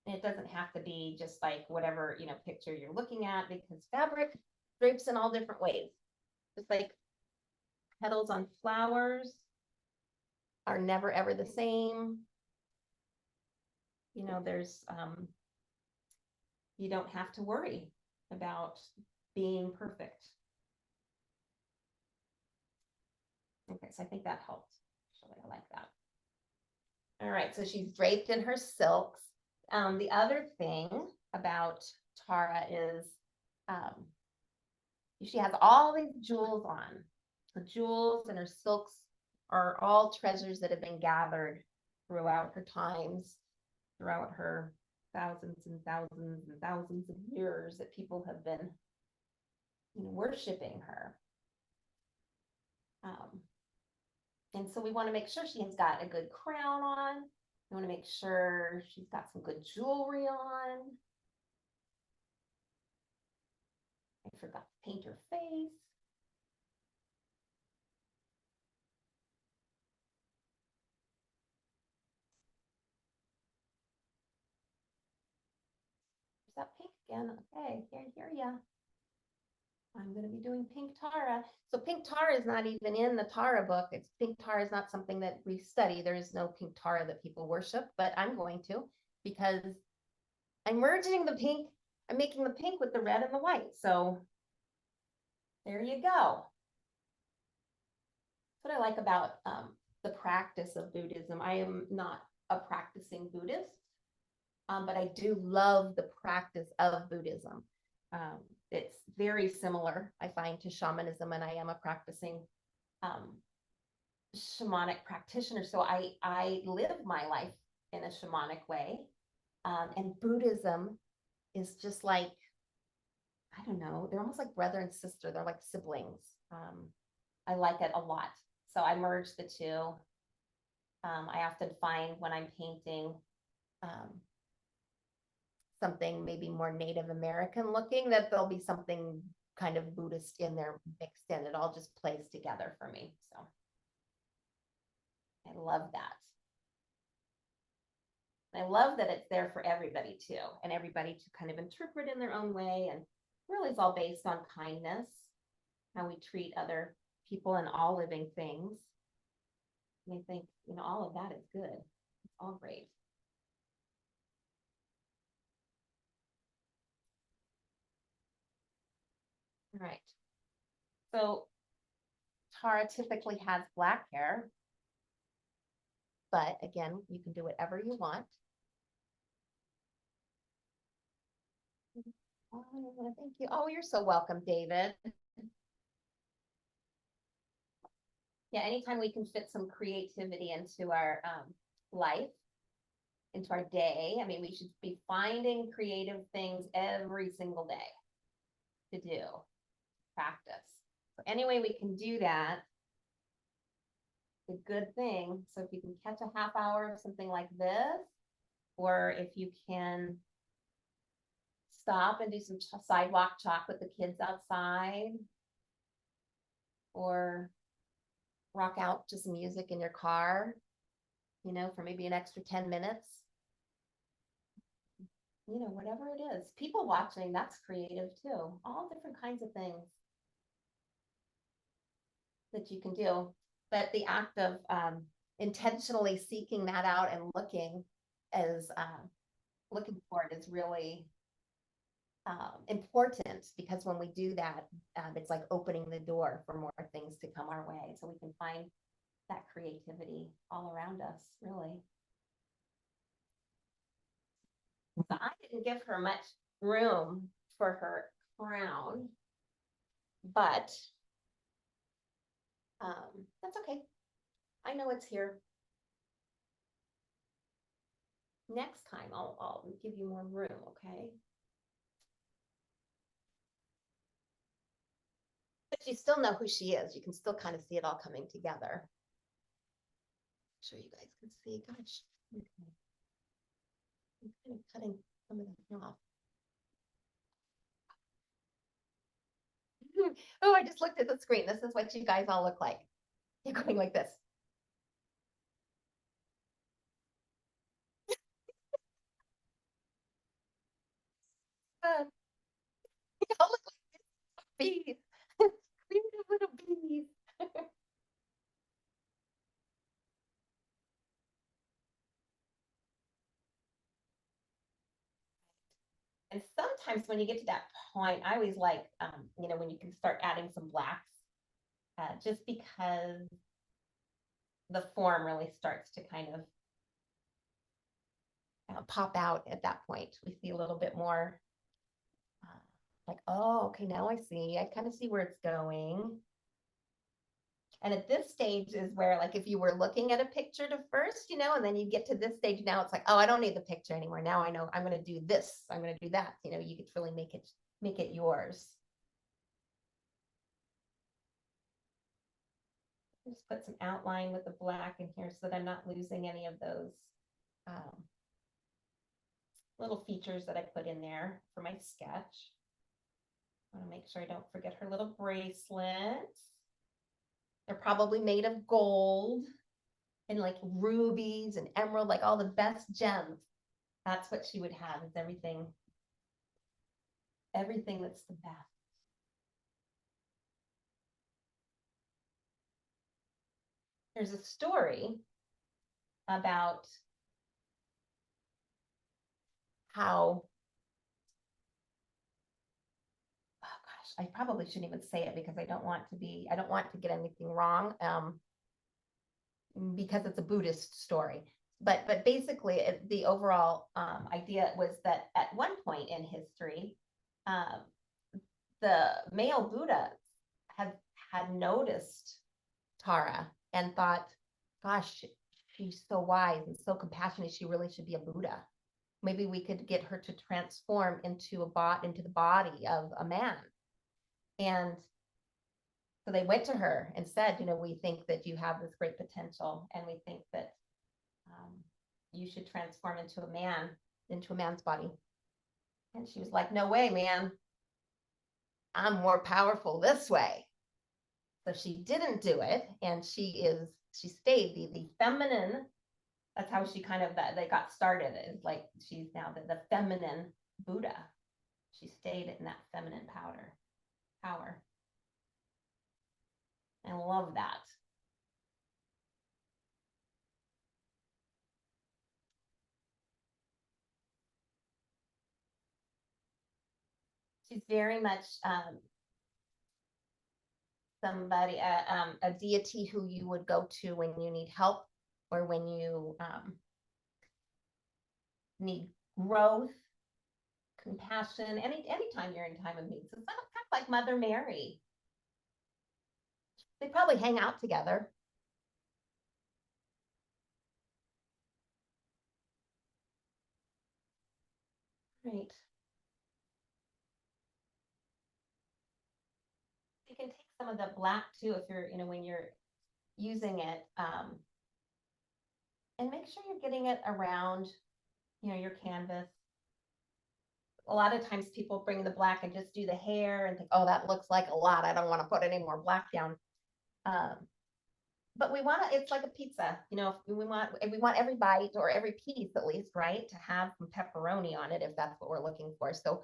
And it doesn't have to be just like whatever, picture you're looking at, because fabric drapes in all different ways. Just like petals on flowers are never ever the same. There's you don't have to worry about being perfect. Okay, so I think that helped. Actually, I like that. All right, so she's draped in her silks. The other thing about Tara is she has all these jewels on. The jewels and her silks are all treasures that have been gathered throughout her times, throughout her thousands and thousands and thousands of years that people have been worshiping her. And so we want to make sure she's got a good crown on. We want to make sure she's got some good jewelry on. I forgot to paint her face. that pink again. Okay, here ya. I'm going to be doing pink Tara. So pink Tara is not even in the Tara book. It's pink Tara is not something that we study. There is no pink Tara that people worship, but I'm going to because I'm merging the pink. I'm making the pink with the red and the white. So there you go. That's what I like about the practice of Buddhism. I am not a practicing Buddhist, but I do love the practice of Buddhism. It's very similar, I find, to shamanism, and I am a practicing shamanic practitioner. So I live my life in a shamanic way. And Buddhism is just like, I don't know, they're almost like brother and sister. They're like siblings. I like it a lot. So I merge the two. I often find when I'm painting something maybe more Native American looking, that there'll be something kind of Buddhist in there mixed in. It all just plays together for me. So I love that. I love that it's there for everybody too, and everybody to kind of interpret in their own way. And really it's all based on kindness, how we treat other people and all living things. And I think, you know, all of that is good. It's all great. All right. So Tara typically has black hair, but again, you can do whatever you want. Oh, thank you. Oh, you're so welcome, David. Yeah, anytime we can fit some creativity into our life, into our day. I mean, we should be finding creative things every single day to do, practice. So any way we can do that, a good thing. So if you can catch a half hour of something like this, or if you can stop and do some sidewalk chalk with the kids outside, or rock out to some music in your car, you know, for maybe an extra 10 minutes. You know, whatever it is. People watching, that's creative too. All different kinds of things that you can do. But the act of intentionally seeking that out and looking for it is really important, because when we do that, it's like opening the door for more things to come our way. So we can find that creativity all around us, really. So I didn't give her much room for her crown, but that's okay. I know it's here. Next time I'll give you more room, okay? But you still know who she is. You can still kind of see it all coming together. I'm sure you guys can see. Gosh, okay. I'm kind of cutting some of that off. Oh, I just looked at the screen. This is what you guys all look like. You're going like this. You all look like bees. Little bees. And sometimes when you get to that point, I always like, you know, when you can start adding some blacks, just because the form really starts to kind of pop out at that point. We see a little bit more like, oh, okay, now I see. I kind of see where it's going. And at this stage is where, like, if you were looking at a picture to first, you know, and then you get to this stage now, it's like, oh, I don't need the picture anymore. Now I know I'm going to do this. I'm going to do that. You know, you could really make it yours. Just put some outline with the black in here so that I'm not losing any of those little features that I put in there for my sketch. I want to make sure I don't forget her little bracelets. They're probably made of gold and like rubies and emerald, like all the best gems. That's what she would have, is everything everything that's the best. There's a story about how, oh gosh, I probably shouldn't even say it because I don't want to get anything wrong, because it's a Buddhist story. But basically the overall idea was that at one point in history, the male Buddha had noticed Tara and thought, gosh, she's so wise and so compassionate, she really should be a Buddha. Maybe we could get her to transform into the body of a man. And so they went to her and said, we think that you have this great potential, and we think that you should transform into a man's body. And she was like, no way, man. I'm more powerful this way. So she didn't do it, and she stayed the feminine. That's how she they got started. Is like she's now the feminine Buddha. She stayed in that feminine power. I love that. She's very much somebody, a deity who you would go to when you need help, or when you need growth, compassion, anytime you're in time of need. So it's kind of like Mother Mary. They probably hang out together. Right. You can take some of the black too if you're, when you're using it, and make sure you're getting it around, your canvas. A lot of times people bring the black and just do the hair and think, oh, that looks like a lot, I don't want to put any more black down. But we want to, it's like a pizza, we want every bite, or every piece at least, right, to have some pepperoni on it, if that's what we're looking for. So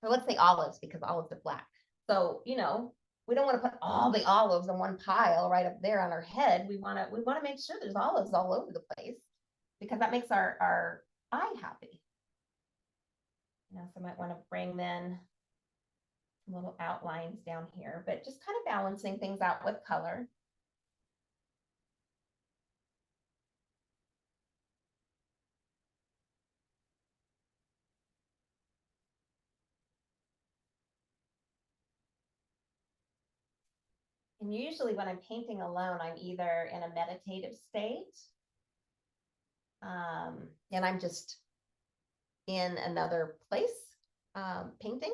let's say olives, because olives are black. So, we don't want to put all the olives in one pile right up there on our head. We want to make sure there's olives all over the place, because that makes our eye happy. So I might want to bring then some little outlines down here, but just kind of balancing things out with color. And usually when I'm painting alone, I'm either in a meditative state, and I'm just in another place painting,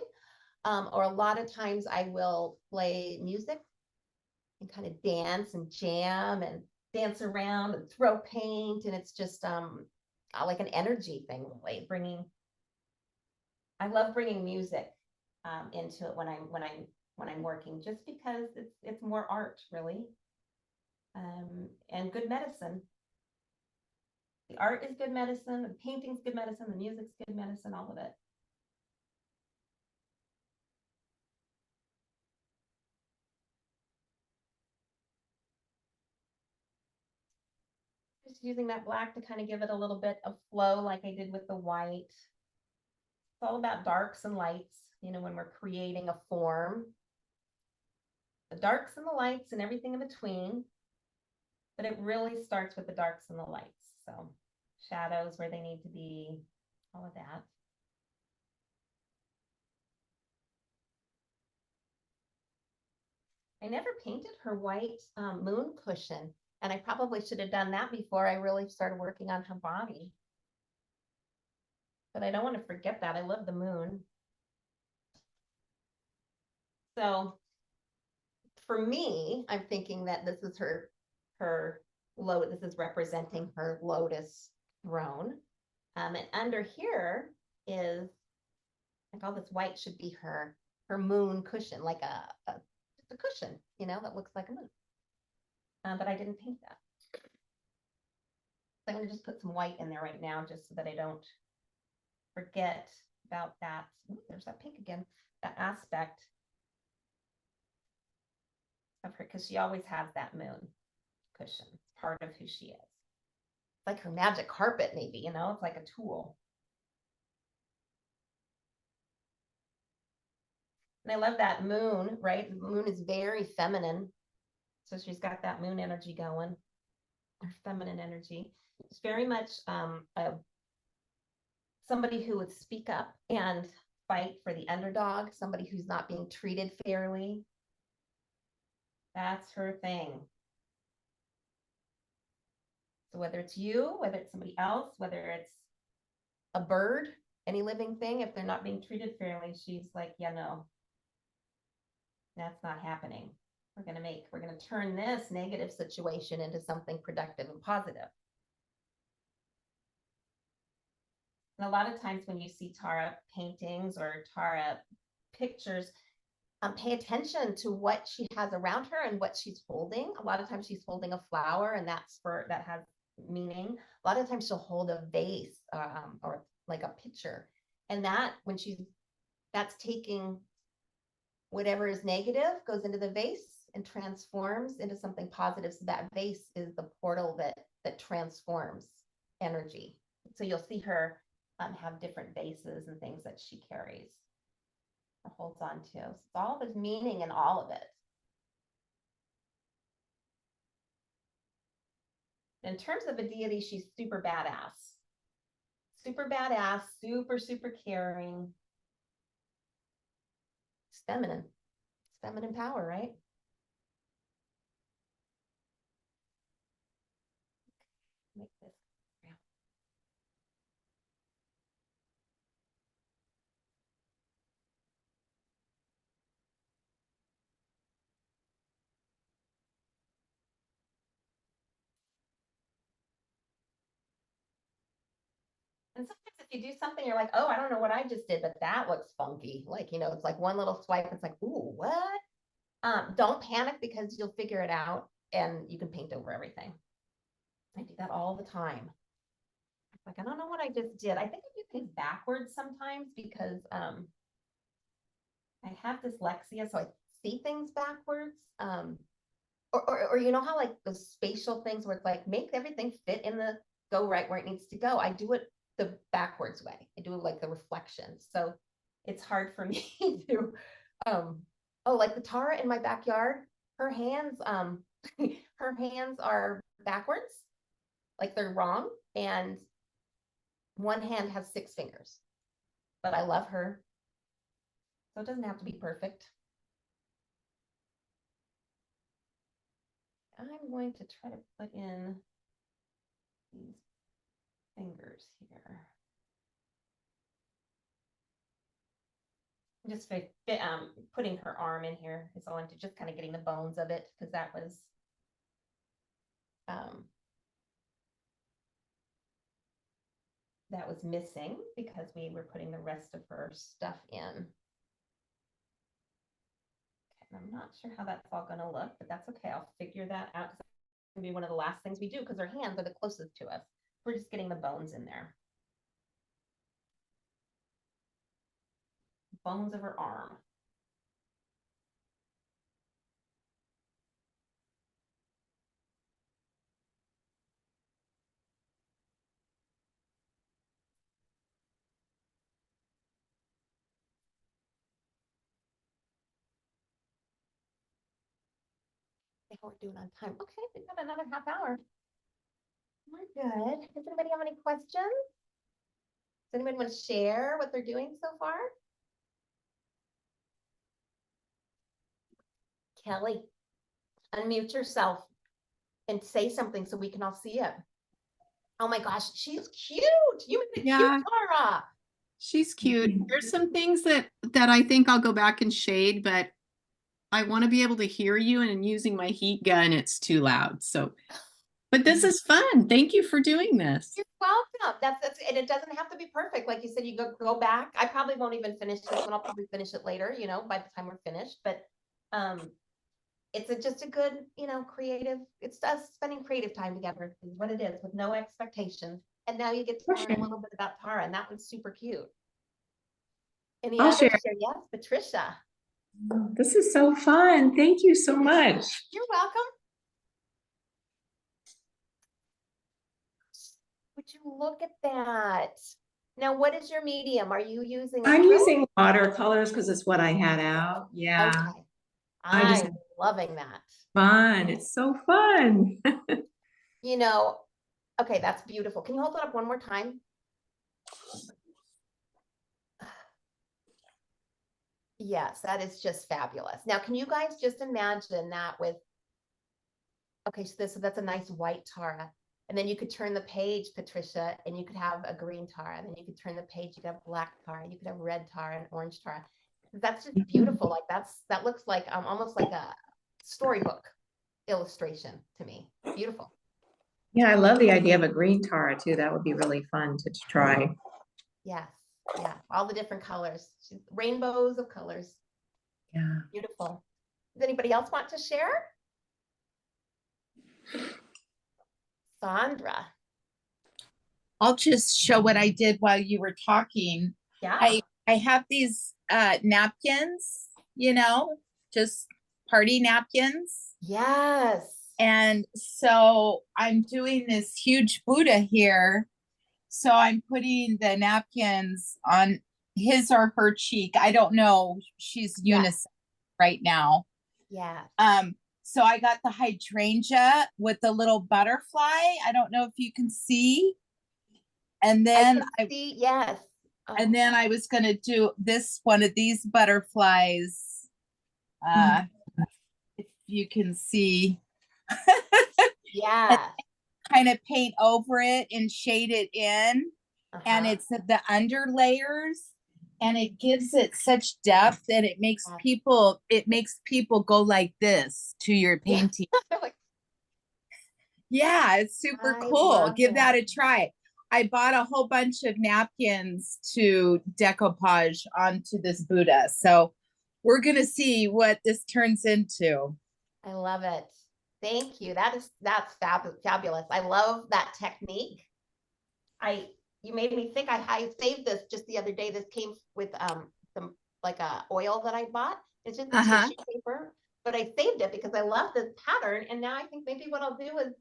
or a lot of times I will play music and kind of dance and jam and dance around and throw paint, and it's just like an energy thing, really. I love bringing music into it when I'm working, just because it's more art, really, and good medicine. The art is good medicine, the painting's good medicine, the music's good medicine, all of it. Just using that black to kind of give it a little bit of flow, like I did with the white. It's all about darks and lights, when we're creating a form. The darks and the lights and everything in between. But it really starts with the darks and the lights. So shadows where they need to be, all of that. I never painted her white moon cushion, and I probably should have done that before I really started working on her body. But I don't want to forget that. I love the moon. So for me, I'm thinking that this is this is representing her lotus throne. And under here is, like, all this white should be her moon cushion, like just a cushion, that looks like a moon. But I didn't paint that. So I'm going to just put some white in there right now, just so that I don't forget about that. Ooh, there's that pink again, that aspect of her, because she always has that moon cushion. It's part of who she is. It's like her magic carpet, maybe, you know, it's like a tool. And I love that moon, right? The moon is very feminine. So she's got that moon energy going, or feminine energy. It's very much somebody who would speak up and fight for the underdog, somebody who's not being treated fairly. That's her thing. So whether it's you, whether it's somebody else, whether it's a bird, any living thing, if they're not being treated fairly, she's like, yeah, no, that's not happening. We're going to turn this negative situation into something productive and positive. And a lot of times when you see Tara paintings or Tara pictures, pay attention to what she has around her and what she's holding. A lot of times she's holding a flower, and that has meaning. A lot of times she'll hold a vase or like a pitcher, and that's taking whatever is negative, goes into the vase and transforms into something positive. So that vase is the portal that transforms energy. So you'll see her have different vases and things that she carries or holds on to. So it's all there's meaning in all of it. In terms of a deity, she's super badass. Super badass, super caring. It's feminine. It's feminine power, right? Make this. And sometimes if you do something, you're like, oh, I don't know what I just did, but that looks funky. Like, you know, it's like one little swipe. It's like, ooh, what? Don't panic, because you'll figure it out and you can paint over everything. I do that all the time. Like, I don't know what I just did. I think I do things backwards sometimes because I have dyslexia, so I see things backwards. Or you know how like the spatial things where it's like make everything fit in the go right where it needs to go. I do it the backwards way. I do it like the reflection. So it's hard for me to oh, like the Tara in my backyard, her hands her hands are backwards, like they're wrong, and one hand has 6 fingers. But I love her. So it doesn't have to be perfect. I'm going to try to put in these fingers here. Just putting her arm in here is all into just kind of getting the bones of it, because that was missing because we were putting the rest of her stuff in. I'm not sure how that's all going to look, but that's okay. I'll figure that out. It's going to be one of the last things we do because our hands are the closest to us. We're just getting the bones in there. Bones of her arm. I think we're doing on time. Okay, we've got another half hour. We're good. Does anybody have any questions? Does anyone want to share what they're doing so far? Kelly, unmute yourself and say something so we can all see it. Oh my gosh, she's cute. You made a Yeah. cute Tara. She's cute. There's some things that I think I'll go back and shade, but I want to be able to hear you, and using my heat gun, it's too loud. So, but this is fun. Thank you for doing this. You're welcome. That's and it doesn't have to be perfect. Like you said, you go back. I probably won't even finish this one. I'll probably finish it later, you know, by the time we're finished. But it's just a good, you know, creative, it's us spending creative time together is what it is, with no expectations. And now you get to learn a little bit about Tara, and that was super cute. Any I'll others share. share? Yes, Patricia. This is so fun. Thank you so much. You're welcome. Would you look at that? Now, what is your medium? Are you using I'm acrylic? using watercolors because it's what I had out. Yeah. Okay. I just- I'm loving that. Fun. It's so fun. You know, okay, that's beautiful. Can you hold it up one more time? Yes, that is just fabulous. Now, can you guys just imagine that with, okay, so that's a nice white Tara. And then you could turn the page, Patricia, and you could have a green Tara. And then you could turn the page, you could have black Tara, you could have red Tara and orange Tara. That's just beautiful. Like that looks like almost like a storybook illustration to me. Beautiful. Yeah, I love the idea of a green Tara too. That would be really fun to try. Yes, yeah, all the different colors, rainbows of colors. Yeah. Beautiful. Does anybody else want to share? Sandra. I'll just show what I did while you were talking. Yeah. I have these napkins, just party napkins. Yes. And so I'm doing this huge Buddha here. So I'm putting the napkins on his or her cheek. I don't know. She's unisex right now. Yeah. So I got the hydrangea with the little butterfly. I don't know if you can see. And then I see, yes. Oh. And then I was gonna do one of these butterflies. If you can see. Yeah. Kind of paint over it and shade it in. And it's the under layers, and it gives it such depth, and it makes people go like this to your painting. Yeah, it's super cool. Give that a try. I bought a whole bunch of napkins to decoupage onto this Buddha. So we're going to see what this turns into. I love it. Thank you. That's fabulous. I love that technique. You made me think I saved this just the other day. This came with some like a oil that I bought. It's just tissue paper, but I saved it because I love this pattern. And now I think maybe what I'll do is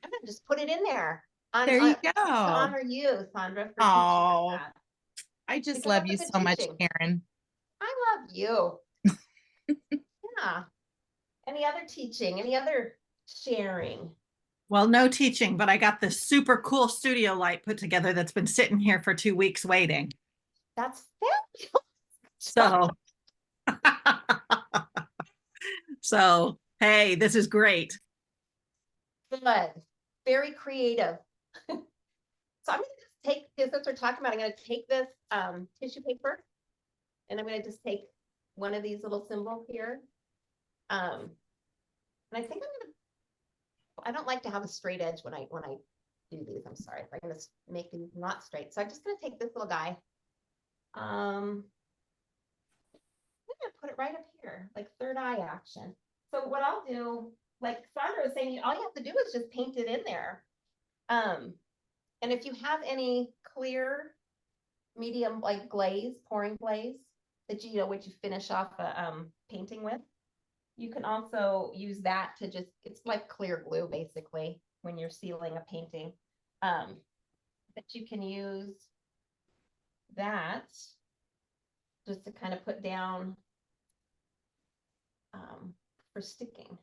I'm gonna just put it in there. There you go. To honor you, Sandra, for Oh, teaching us that. I just love you so much, Karen. I love you. Yeah. Any other teaching? Any other sharing? Well, no teaching, but I got this super cool studio light put together that's been sitting here for 2 weeks waiting. That's So, so hey, this is great. good. Very creative. So I'm going to just take, since we're talking about, I'm going to take this tissue paper and I'm going to just take one of these little symbols here. And I think I don't like to have a straight edge when I do these. I'm sorry. I'm going to make these not straight. So I'm just going to take this little guy. I'm going to put it right up here, like third eye action. So what I'll do, like Sandra was saying, all you have to do is just paint it in there. And if you have any clear medium like glaze, pouring glaze that which you finish off a painting with, you can also use that to just, it's like clear glue basically when you're sealing a painting. But you can use that just to kind of put down for sticking.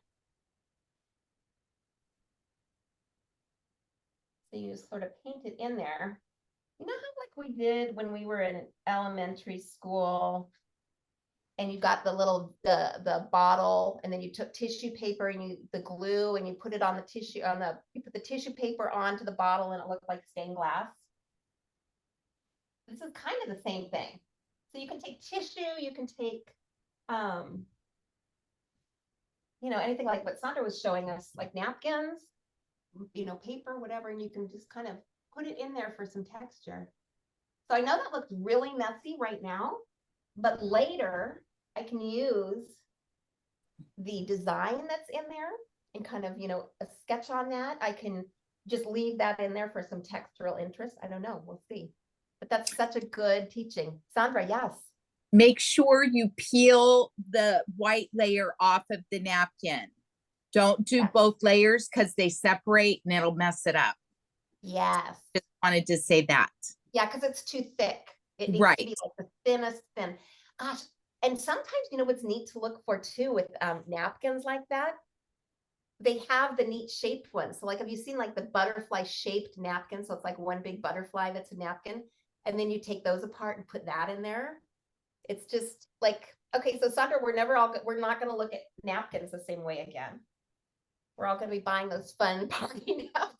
So you just sort of paint it in there. You know how like we did when we were in elementary school and you got the little, the bottle, and then you took tissue paper and the glue and you put it on the tissue, you put the tissue paper onto the bottle and it looked like stained glass. This is kind of the same thing. So you can take tissue, you can take, anything like what Sandra was showing us, like napkins, paper, whatever, and you can just kind of put it in there for some texture. So I know that looks really messy right now, but later I can use the design that's in there and kind of, a sketch on that. I can just leave that in there for some textural interest. I don't know, we'll see. But that's such a good teaching. Sandra, yes. make sure you peel the white layer off of the napkin. Don't do Yeah. both layers because they separate and it'll mess it up. Yes. Just wanted to say that. Yeah, because it's too thick. It needs to be Right. like the thinnest thin. Gosh, and sometimes, you know, what's neat to look for too with napkins like that, they have the neat shaped ones. So like, have you seen like the butterfly shaped napkin? So it's like one big butterfly that's a napkin. And then you take those apart and put that in there. It's just like, okay, so Sandra, we're not going to look at napkins the same way again. We're all going to be buying those fun party napkins.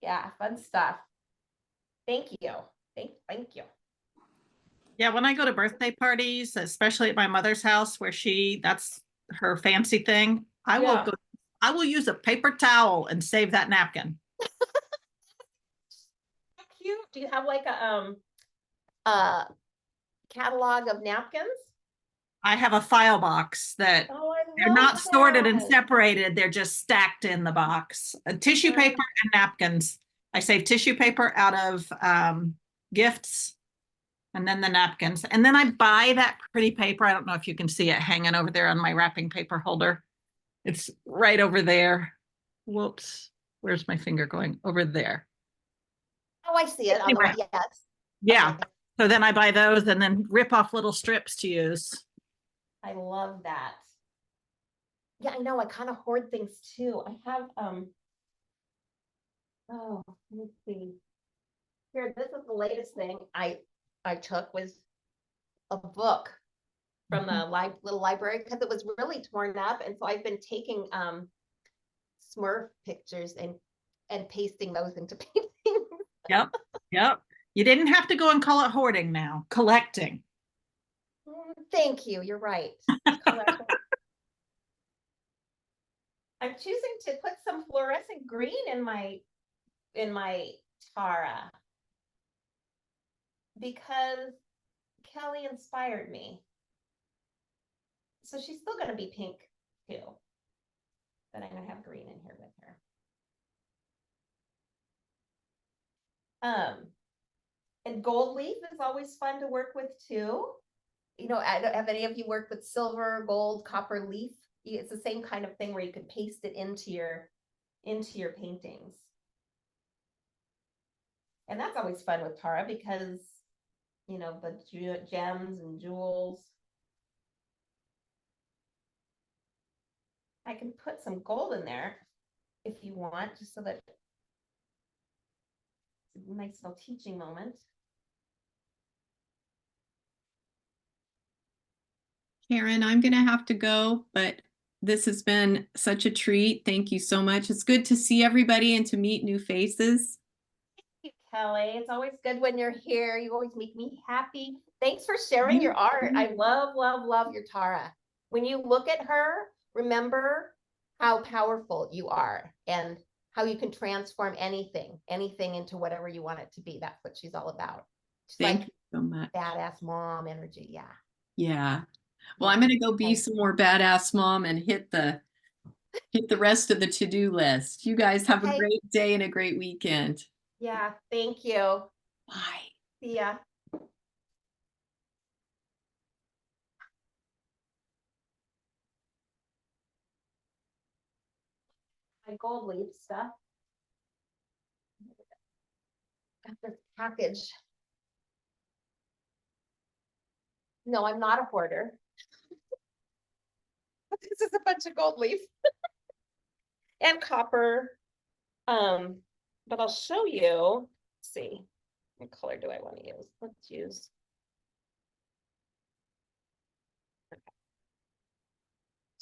Yeah, fun stuff. Thank you. Thank you. Yeah, when I go to birthday parties, especially at my mother's house where that's her fancy thing, I will use a paper towel and save that napkin. Cute. Do you have like a catalog of napkins? I have a file box that Oh, I they're love not sorted and that. separated. They're just stacked in the box. Tissue paper and napkins. I save tissue paper out of gifts, and then the napkins. And then I buy that pretty paper. I don't know if you can see it hanging over there on my wrapping paper holder. It's right over there. Whoops. Where's my finger going? Over there. Oh, I see it on the Anyway. right. Yes. Yeah. Okay. So then I buy those and then rip off little strips to use. I love that. Yeah, I know. I kind of hoard things too. I have oh, let me see. Here, this is the latest thing I took was a book from the little library because it was really torn up. And so I've been taking Smurf pictures and pasting those into paintings. Yep. Yep. You didn't have to go and call it hoarding now. Collecting. Thank you. You're right. I'm choosing to put some fluorescent green in my Tara because Kelly inspired me. So she's still going to be pink too, but I'm going to have green in here with her. And gold leaf is always fun to work with too. You know, have any of you worked with silver, gold, copper leaf? It's the same kind of thing where you could paste it into your paintings. And that's always fun with Tara because, you know, the gems and jewels. I can put some gold in there if you want, just so that it's a nice little teaching moment. Karen, I'm going to have to go, but this has been such a treat. Thank you so much. It's good to see everybody and to meet new faces. Thank you, Kelly. It's always good when you're here. You always make me happy. Thanks for sharing your art. I love, love, love your Tara. When you look at her, remember how powerful you are and how you can transform anything into whatever you want it to be. That's what she's all about. She's Thank like you so much. badass mom energy. Yeah. Yeah. Well, I'm going to go be some more badass mom and hit the rest of the to-do list. You guys have a great day and a great weekend. Yeah. Thank you. Bye. See ya. My gold leaf stuff. Got this package. No, I'm not a hoarder. This is a bunch of gold leaf and copper. But I'll show you. Let's see, what color do I want to use? Let's use.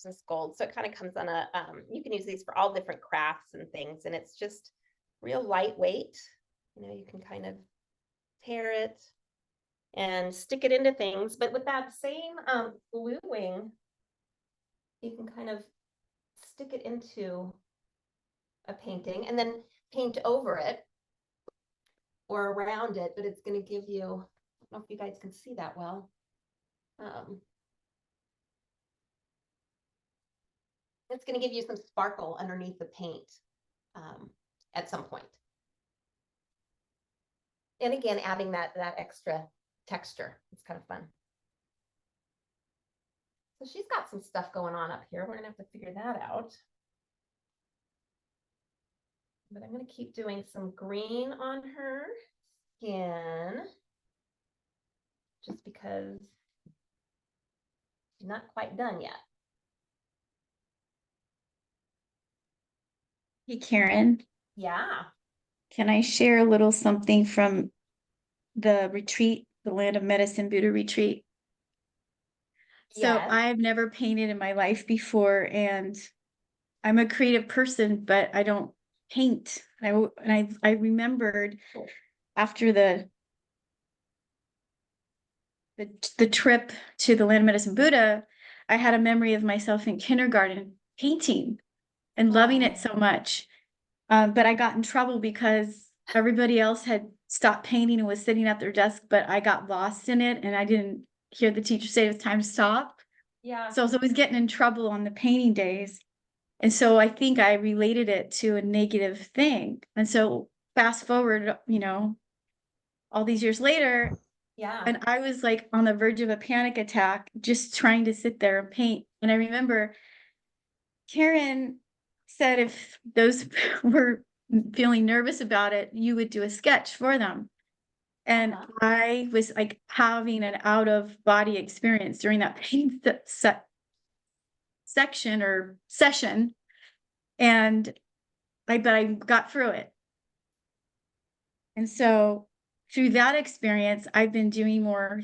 This gold, so it kind of comes on a. You can use these for all different crafts and things, and it's just real lightweight. You know, you can kind of tear it and stick it into things, but with that same gluing, you can kind of stick it into a painting and then paint over it or around it, but it's going to give you, I don't know if you guys can see that well. It's going to give you some sparkle underneath the paint at some point. And again, adding that extra texture. It's kind of fun. So she's got some stuff going on up here. We're gonna have to figure that out. But I'm gonna keep doing some green on her skin just because she's not quite done yet. Hey, Karen, Yeah. can I share a little something from the retreat, the Land of Medicine Buddha retreat? So Yes. I've never painted in my life before, and I'm a creative person, but I don't paint. I remembered after the trip to the Land of Medicine Buddha, I had a memory of myself in kindergarten painting and loving it so much. But I got in trouble because everybody else had stopped painting and was sitting at their desk, but I got lost in it and I didn't hear the teacher say it was time to stop. Yeah. So I was always getting in trouble on the painting days. And so I think I related it to a negative thing. And so fast forward, all these years later, Yeah. and I was like on the verge of a panic attack, just trying to sit there and paint. And I remember Karen said if those were feeling nervous about it, you would do a sketch for them. And I was like having an out of body experience during that paint section or session. But I got through it. And so through that experience, I've been doing more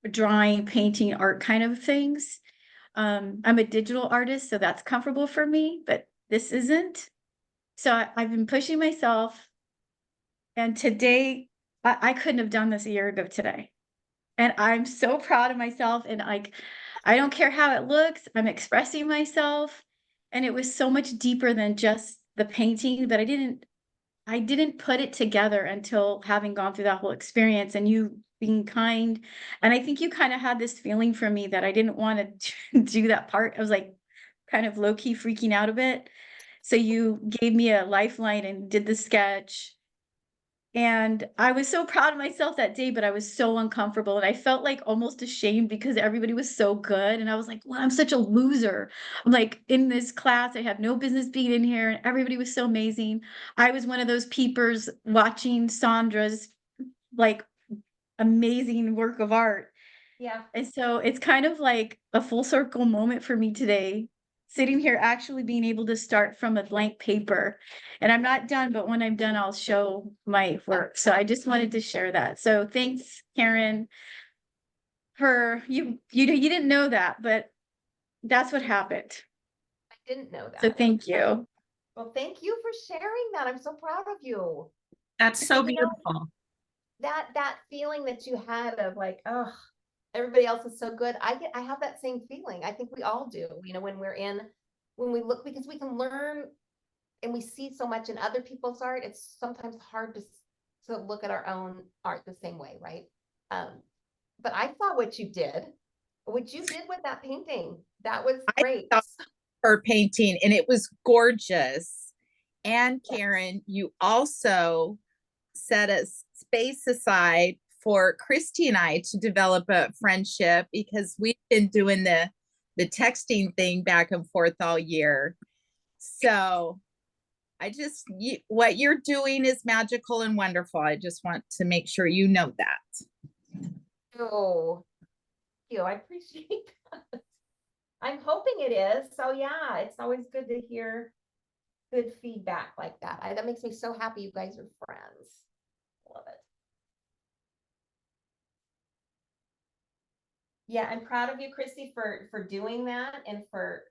drawing, painting, art kind of things. I'm a digital artist, so that's comfortable for me, but this isn't. So I've been pushing myself. And today, I couldn't have done this a year ago today. And I'm so proud of myself. And I don't care how it looks, I'm expressing myself. And it was so much deeper than just the painting, but I didn't put it together until having gone through that whole experience and you being kind. And I think you kind of had this feeling for me that I didn't want to do that part. I was like kind of low key freaking out a bit. So you gave me a lifeline and did the sketch. And I was so proud of myself that day, but I was so uncomfortable. And I felt like almost ashamed because everybody was so good. And I was like, well, I'm such a loser. I'm like, in this class, I have no business being in here. And everybody was so amazing. I was one of those peepers watching Sandra's like amazing work of art. Yeah. And so it's kind of like a full circle moment for me today, sitting here actually being able to start from a blank paper. And I'm not done, but when I'm done, I'll show my work. So I just wanted to share that. So thanks, Karen, for you didn't know that, but that's what happened. I didn't know that. So thank you. Well, thank you for sharing that. I'm so proud of you. That's so You know, beautiful. That feeling that you had of like, oh, everybody else is so good. I have that same feeling. I think we all do, when we look, because we can learn and we see so much in other people's art. It's sometimes hard to look at our own art the same way, right? But I saw what you did with that painting. That was great. I saw her painting and it was gorgeous. And Karen, you also set a space aside for Christy and I to develop a friendship because we've been doing the texting thing back and forth all year. So what you're doing is magical and wonderful. I just want to make sure you know that. Oh, thank you. I appreciate that. I'm hoping it is. So yeah, it's always good to hear good feedback like that. That makes me so happy you guys are friends. Love it. Yeah, I'm proud of you, Christy, for doing that and for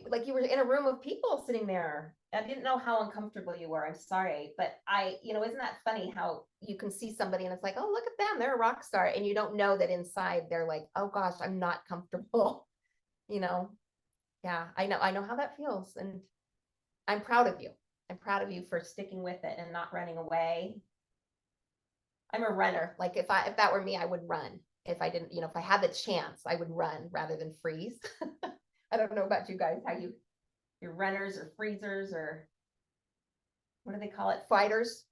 like you were in a room of people sitting there. I didn't know how uncomfortable you were. I'm sorry, but isn't that funny how you can see somebody and it's like, oh, look at them, they're a rock star, and you don't know that inside they're like, oh gosh, I'm not comfortable. Yeah, I know how that feels, and I'm proud of you. I'm proud of you for sticking with it and not running away. I'm a runner. Like if that were me, I would run. If I didn't, if I had the chance, I would run rather than freeze. I don't know about you guys, how you're runners or freezers or. what do they call it? Fighters.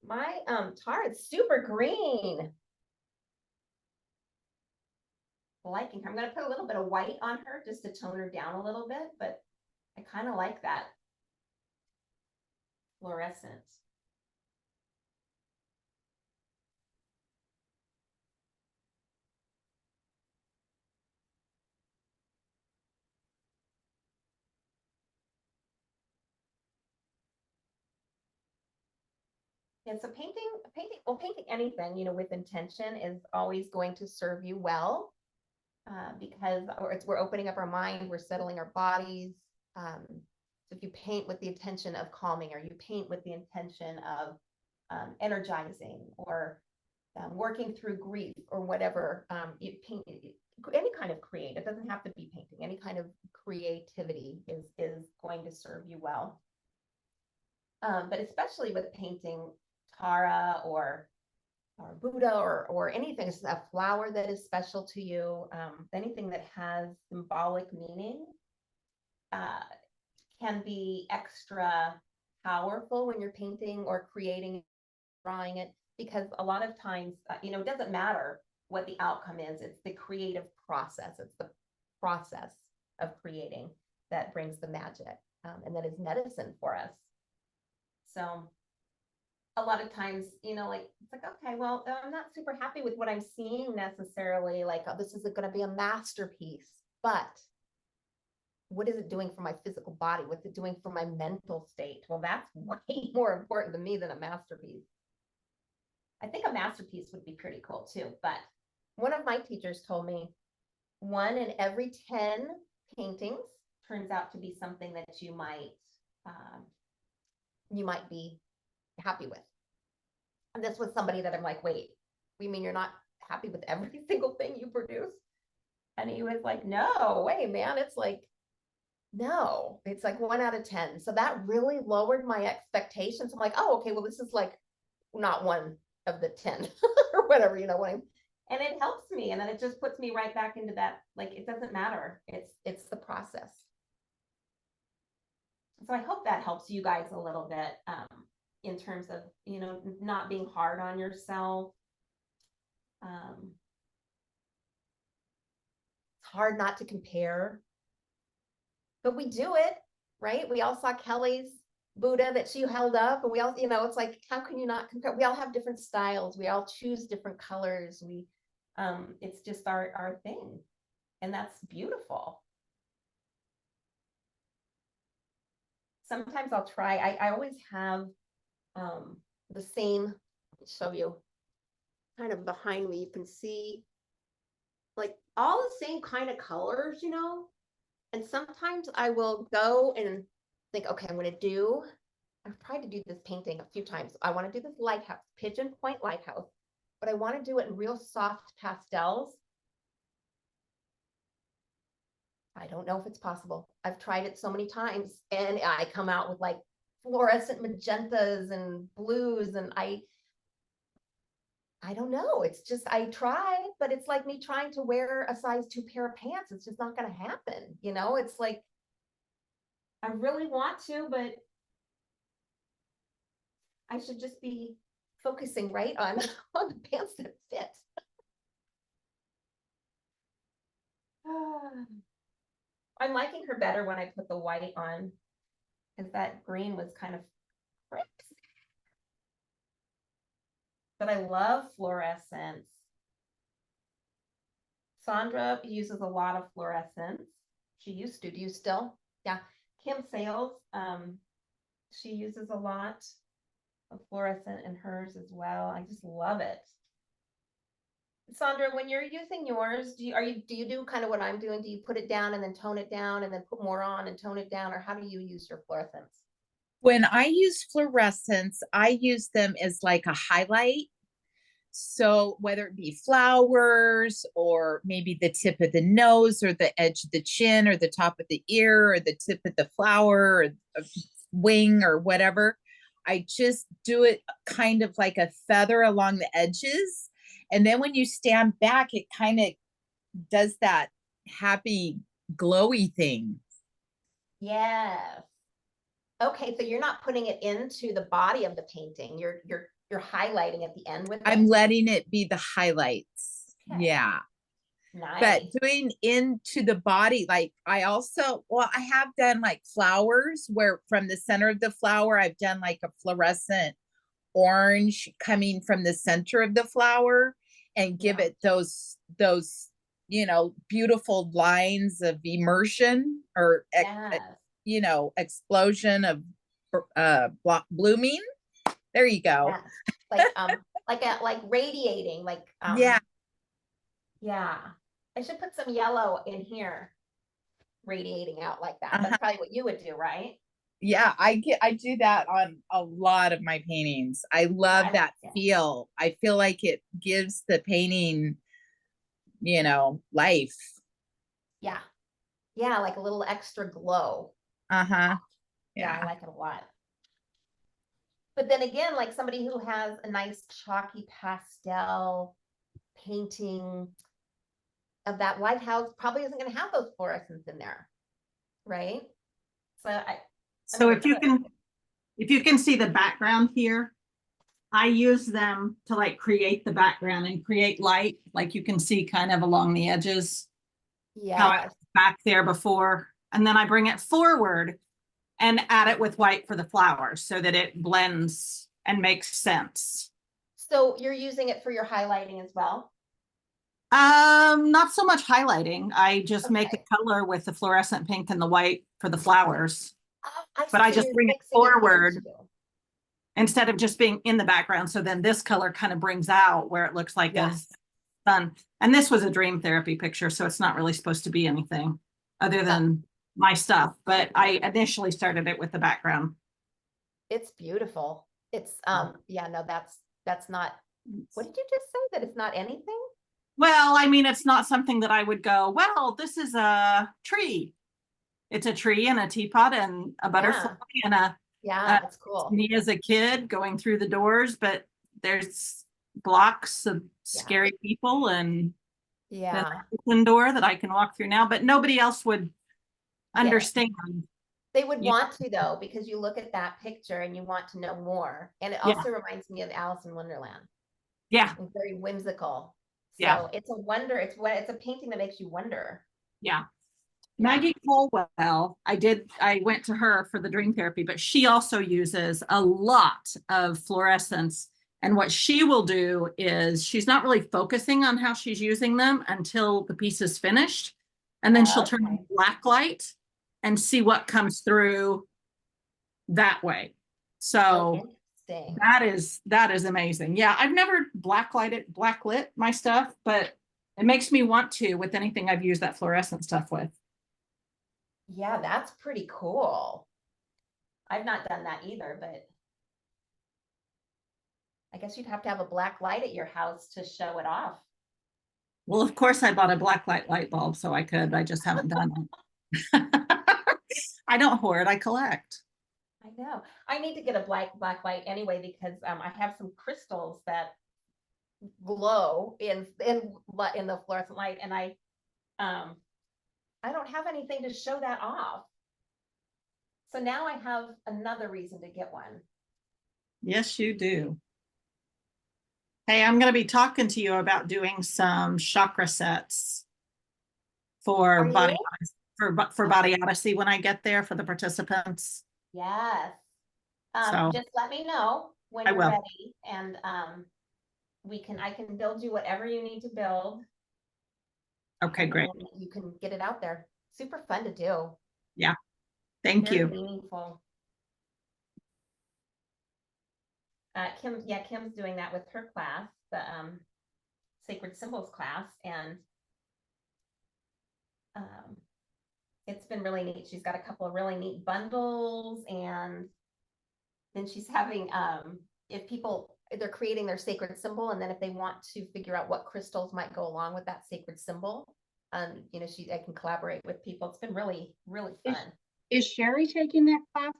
My tar is super green. Liking her. I'm going to put a little bit of white on her just to tone her down a little bit, but I kind of like that fluorescent. And so painting anything, with intention is always going to serve you well, because we're opening up our mind, we're settling our bodies. So if you paint with the intention of calming, or you paint with the intention of energizing, or working through grief, or whatever, you paint any kind of create. It doesn't have to be painting. Any kind of creativity is going to serve you well. But especially with painting Tara or Buddha, or anything, it's a flower that is special to you, anything that has symbolic meaning can be extra powerful when you're painting or creating, drawing it, because a lot of times, it doesn't matter what the outcome is. It's the creative process. It's the process of creating that brings the magic, and that is medicine for us. So a lot of times, it's like, okay, well, I'm not super happy with what I'm seeing necessarily. Like, oh, this isn't going to be a masterpiece, but what is it doing for my physical body? What's it doing for my mental state? Well, that's way more important to me than a masterpiece. I think a masterpiece would be pretty cool too. But one of my teachers told me 1 in every 10 paintings turns out to be something that you might be happy with. And this was somebody that I'm like, wait, you mean you're not happy with every single thing you produce? And he was like, no way, man. It's like, no, it's like 1 out of 10. So that really lowered my expectations. I'm like, oh, okay, well, this is like not 1 of the 10 or whatever, and it helps me. And then it just puts me right back into that, like, it doesn't matter. It's the process. So I hope that helps you guys a little bit, in terms of, not being hard on yourself. It's hard not to compare, but we do it, right? We all saw Kelly's Buddha that she held up, and we all, it's like, how can you not compare? We all have different styles. We all choose different colors. It's just our thing, and that's beautiful. Sometimes I'll try, I always have the same, let me show you, kind of behind me, you can see like all the same kind of colors, and sometimes I will go and think, okay, I've tried to do this painting a few times. I want to do this lighthouse, Pigeon Point Lighthouse, but I want to do it in real soft pastels. I don't know if it's possible. I've tried it so many times, and I come out with like fluorescent magentas and blues, and I don't know. It's just, I tried, but it's like me trying to wear a size 2 pair of pants. It's just not going to happen. It's like, I really want to, but I should just be focusing right on the pants that fit. I'm liking her better when I put the white on, because that green was kind of crisp. But I love fluorescence. Sandra uses a lot of fluorescence. She used to. Do you still? Yeah. Kim Sales, she uses a lot of fluorescent in hers as well. I just love it. Sandra, when you're using yours, do you do kind of what I'm doing? Do you put it down and then tone it down and then put more on and tone it down? Or how do you use your fluorescence? When I use fluorescents, I use them as like a highlight. So whether it be flowers, or maybe the tip of the nose, or the edge of the chin, or the top of the ear, or the tip of the flower, or a wing, or whatever, I just do it kind of like a feather along the edges. And then when you stand back, it kind of does that happy glowy thing. Yes. Okay, so you're not putting it into the body of the painting. You're highlighting at the end with I'm it. letting it be the highlights. Okay. Yeah. Nice. But doing into the body, like I have done like flowers where from the center of the flower, I've done like a fluorescent orange coming from the center of the flower and give Yeah. it those, beautiful lines of immersion or, Yes. explosion of blooming. There you go. Yes. Like radiating, Yeah. yeah. I should put some yellow in here, radiating out like that. Uh-huh. That's probably what you would do, right? Yeah, I do that on a lot of my paintings. I love I that like it. feel. I feel like it gives the painting, life. Yeah. Yeah, like a little extra glow. Uh-huh. Yeah, I Yeah. like it a lot. But then again, like somebody who has a nice chalky pastel painting of that lighthouse probably isn't going to have those fluorescents in there, right? So if you can see the background here, I use them to like create the background and create light, like you can see kind of along the edges. How I yes, was back there before, and then I bring it forward and add it with white for the flowers so that it blends and makes sense. so you're using it for your highlighting as well? Not so much highlighting. I just make Okay. a color with the fluorescent pink and the white for the flowers, I but I see, just you're bring it mixing forward into. instead of just being in the background. So then this color kind of brings out where it looks like a Yes. sun. And this was a dream therapy picture, so it's not really supposed to be anything other than my stuff. But I initially started it with the background. It's beautiful. It's yeah, no, that's not, what did you just say? That it's not anything? Well, I mean, it's not something that I would go, well, this is a tree. It's a tree and a teapot and a butterfly and Yeah, it's cool. me as a kid going through the doors, but there's blocks of scary people and Yeah. the open door that I can walk through now, but nobody else would understand. They would You- want to though, because you look at that picture and you want to know more. And it Yeah. also reminds me of Alice in Wonderland. Yeah, It's very whimsical. Yeah. So it's a wonder. It's a painting that makes you wonder. yeah. Yeah. Maggie Colwell, I went to her for the dream therapy, but she also uses a lot of fluorescence. And what she will do is she's not really focusing on how she's using them until the piece is finished. And then she'll turn on Okay. black light and see what comes through that way. So Interesting. that is amazing. Yeah, I've never blacklit my stuff, but it makes me want to with anything I've used that fluorescent stuff with. Yeah, that's pretty cool. I've not done that either, but I guess you'd have to have a black light at your house to show it off. Well, of course I bought a black light bulb so I could. I just haven't done it. I don't hoard, I collect. I know. I need to get a black light anyway because I have some crystals that glow in the fluorescent light, and I don't have anything to show that off. So now I have another reason to get one. Yes, you do. Hey, I'm going to be talking to you about doing some chakra sets for Body Odyssey when I get there for the participants. Yes. So just let me know when I you're will. ready, and I can build you whatever you need to build. Okay, great. You can get it out there. Super fun to do. Yeah. Thank Very you. meaningful. Kim's doing that with her class, the Sacred Symbols class, and it's been really neat. She's got a couple of really neat bundles, and then she's having if they're creating their sacred symbol, and then if they want to figure out what crystals might go along with that sacred symbol, I can collaborate with people. It's been really, really fun. Is Sherry taking that class?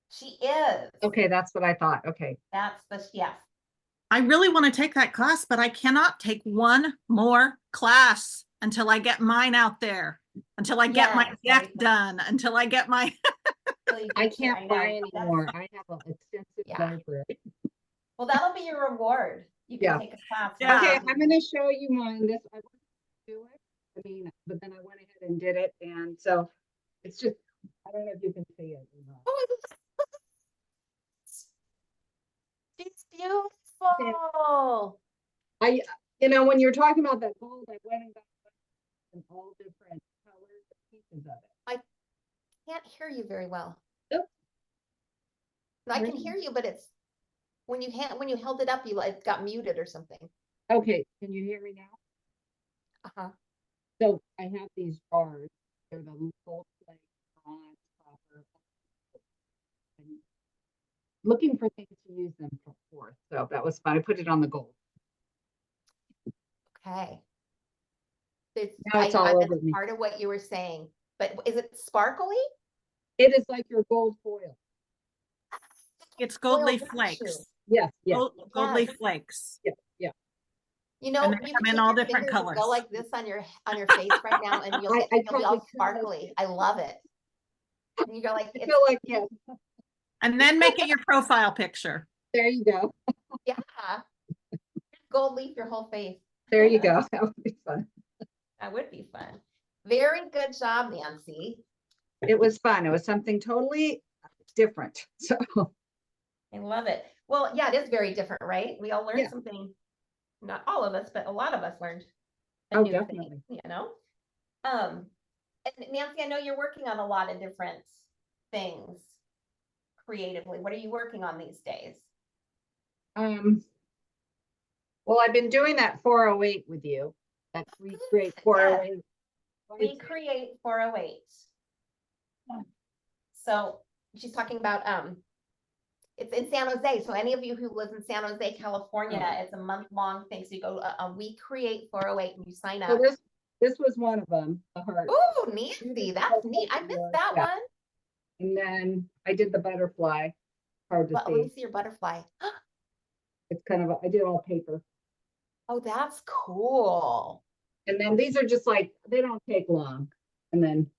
She is. Okay, that's what I thought. Okay. Yes. I really want to take that class, but I cannot take one more class until I get mine out there. until I get my Yes, deck done, until I get my, So you I get your- can't know, buy that's- anymore. I have an extensive Yeah. library. Well, that'll be your reward. You can Yeah. take a class. Yeah. Okay, I'm gonna show you mine. This, I wanted to do it. I mean, but then I went ahead and did it. And so it's just, I don't know if you can see it or not. Oh, it's beautiful. I, you know, when you're talking about that gold, I went and got in all different colors and pieces of it. Can't hear you very well. Nope. I can Really? hear you, but it's when you held it up, it got muted or something. Okay, can you hear me now? Uh-huh. So I have these bars. They're the gold plate, bronze, copper. And looking for things to use them for. So that was fun. I put it on the gold. Okay. Now it's all over that's me. part of what you were saying, but is it sparkly? It is like your gold foil. it's gold Foil leaf got flakes. Yes, yes. Gold leaf Yes. flakes. You know, And they you come can in take all your different fingers and go colors. like this on your face right now, and you'll I be all probably could. sparkly. I love it. And you go like, I it's, feel like, yes, And then make it your profile picture. there you go. yeah. Gold leaf your whole face. There you go. That would be fun. That would be fun. Very good job, Nancy. It was fun. It was something totally different. So I love it. Well, yeah, it is very different, right? We all learned Yeah. something. Not all of us, but a lot of us learned a Oh, new definitely. thing, you know? And Nancy, I know you're working on a lot of different things creatively. What are you working on these days? well, I've been doing that 408 with you. That Recreate 408. Recreate 408. So she's talking about it's in San Jose. So any of you who live in San Jose, California, it's a month-long thing. So you go We Create 408 and you sign So up. this was one of them, the heart. Oh, Nancy, that's neat. I missed that Yeah. one. And then I did the butterfly. Hard to But let me see. see your butterfly. It's kind of, I did all paper. Oh, that's cool. And then these are just like, they don't take long. And then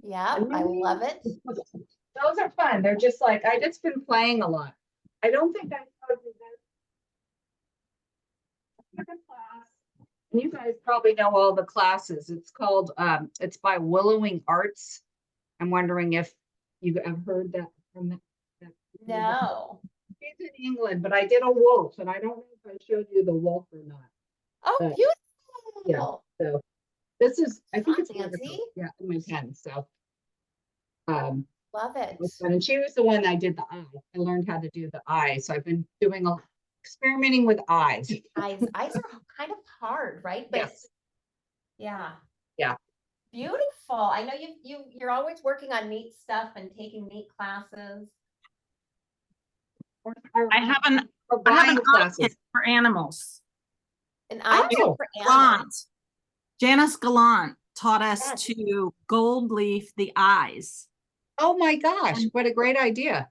Yeah, And I then love it. those are fun. They're just like, I just been playing a lot. I don't think I showed you this. And you guys probably know all the classes. It's called, it's by Willowing Arts. I'm wondering if you have heard that from that. No. It's in England, but I did a wolf and I don't know if I showed you the wolf or not. Oh, But- beautiful. So this is, I think Fun, it's wonderful. Nancy. Yeah, in my pen. So Love it. it was fun. And she was the one I did the eye. I learned how to do the eye. So I've been doing experimenting with eyes. Eyes are kind of hard, right? But Yes. yeah. Yeah. Beautiful. I know you're always working on neat stuff and taking neat classes. I have an buying art classes. kit for animals. And I Oh, for animals. Janice Gallant taught us Yes. to gold leaf the eyes. Oh my gosh, what a great idea.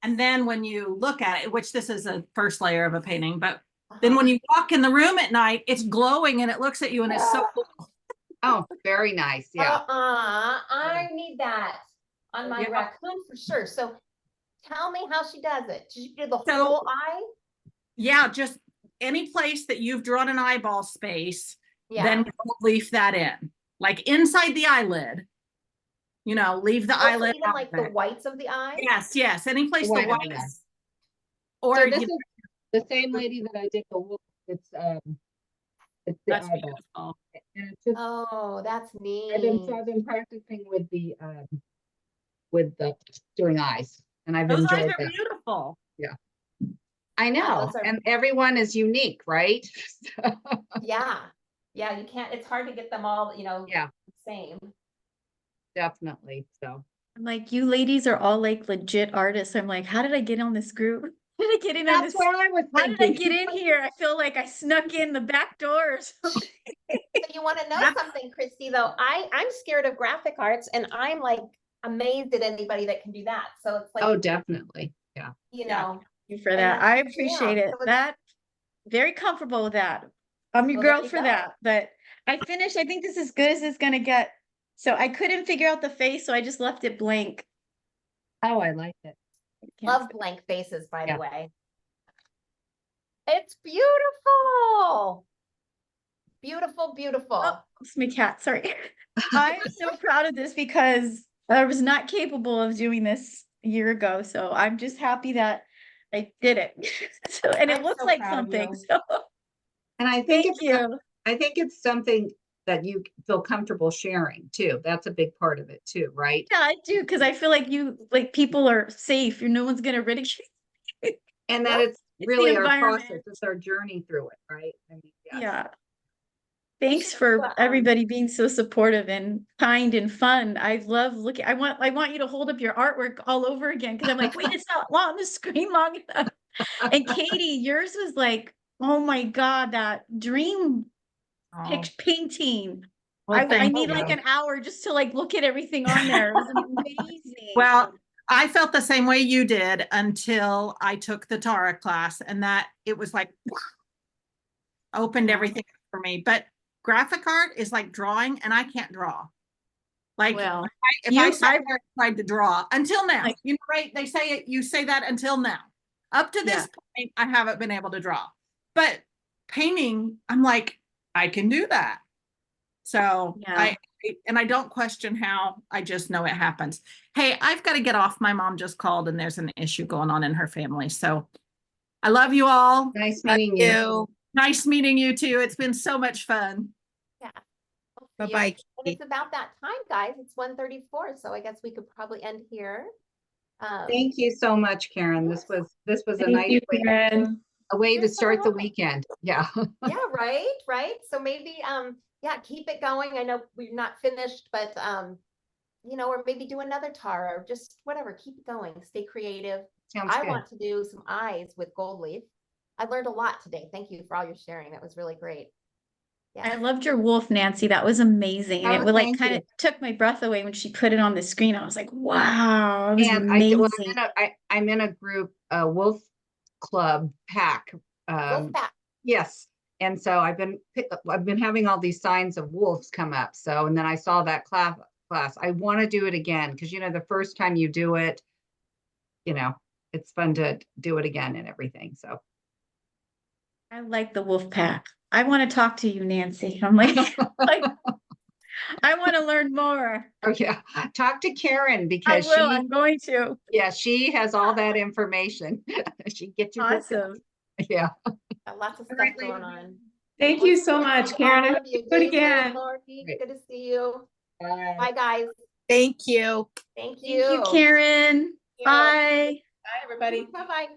And then when you look at it, which this is a first layer of a painting, but then Uh-huh. when you walk in the room at night, it's glowing and it looks at you and it's so cool. Oh, very nice. Yeah. I need that on my Yeah. raccoon for sure. So tell me how she does it. Does she do the So- whole eye? Yeah, just any place that you've drawn an eyeball space, Yeah. then gold leaf that in. Like inside the eyelid. You know, leave the Also, eyelid even out like of the it. whites of the eye. Yes, any place the white of the whites. So Or this you is the same lady that I did the wolf. It's the that's eyeball. beautiful. And it's just, Oh, that's neat. I've been practicing with the doing eyes. And I've Those eyes enjoyed are that. beautiful. I know. those are- And everyone is unique, right? Yeah. Yeah, you can't, it's hard to get them all, Yeah. same. Definitely. So I'm like, you ladies are all like legit artists. I'm like, how did I get on this group? How did I get in on that's this? what I was How did I thinking. get in here? I feel like I snuck in the back doors. So you want to know That's- something, Christy, though? I'm scared of graphic arts and I'm like amazed at anybody that can do that. So it's like, Oh, definitely. Yeah. you yeah. know, Thank you for And that. that's- I yeah, appreciate it. so it's- That very comfortable with that. I'm your Well, there girl you for go. that. But I finished. I think this is as good as it's gonna get. So I couldn't figure out the face, so I just left it blank. Oh, I like it. Can't Love say- blank faces, by Yeah. the way. It's beautiful. Beautiful, beautiful. Oh, it's my cat. Sorry. I'm so proud of this because I was not capable of doing this a year ago. So I'm just happy that I did it. So, and it I'm looks so like proud of something. you. So And I think thank it's, you. I think it's something that you feel comfortable sharing too. That's a big part of it too, right? Yeah, I do because I feel like people are safe. No one's gonna ridicule. And that Yep. it's the really our environment. process, it's our journey through it, right? I mean, yes. Yeah. Thanks for Well, everybody being so supportive and kind and fun. I love looking. I want you to hold up your artwork all over again because I'm like, wait, it's not on the screen long enough. And Katie, yours was like, oh my God, that dream Oh, painting. well, I thank need you. like an hour just to like look at everything on there. It was amazing. Well, I felt the same way you did until I took the Tara class, and that it was like opened Yeah. everything up for me. But graphic art is like drawing, and I can't draw. Like Well, if I you- sat I- there and tried to draw until now, Like- you know, right? They say it, you say that until now. Up to this point, I haven't been able to draw. But painting, I'm like, I can do that. So Yeah. I don't question how, I just know it happens. Hey, I've got to get off. My mom just called and there's an issue going on in her family. So I love you all. Nice Love meeting you. you. Nice meeting you too. It's been so much fun. for you. Bye-bye, And Katie. it's about that time, guys. It's 1:34, so I guess we could probably end here. Thank you so much, Karen. This was a Thank nice you, way, Karen. a way You're to so start the welcome. weekend. Yeah. Yeah, right. So maybe yeah, keep it going. I know we're not finished, but or maybe do another Tara or just whatever, keep it going, stay creative. Sounds I good. want to do some eyes with gold leaf. I learned a lot today. Thank you for all your sharing. That was really great. I loved your wolf, Nancy. That was amazing. And Oh, it would like thank kind you. of took my breath away when she put it on the screen. I was like, wow, it was And amazing. I'm in a group, Wolf Club pack. Wolf pack. Yes. And so I've been having all these signs of wolves come up. So, and then I saw that class. I want to do it again because, the first time you do it, it's fun to do it again and everything. So. I like the wolf pack. I want to talk to you, Nancy. I'm like, I want to learn more. Oh yeah. Talk to Karen I because will. I'm going to. she has all that information. She can get you hooked up. Awesome. Yeah. Got lots of stuff Alright, going on. Thank you so much, Karen. I All hope of you you, do it David, again. Lori, Great. good to see you. Bye. Bye, guys. Thank you. Thank Thank you, Karen. you. Bye. Bye, everybody. Bye-bye.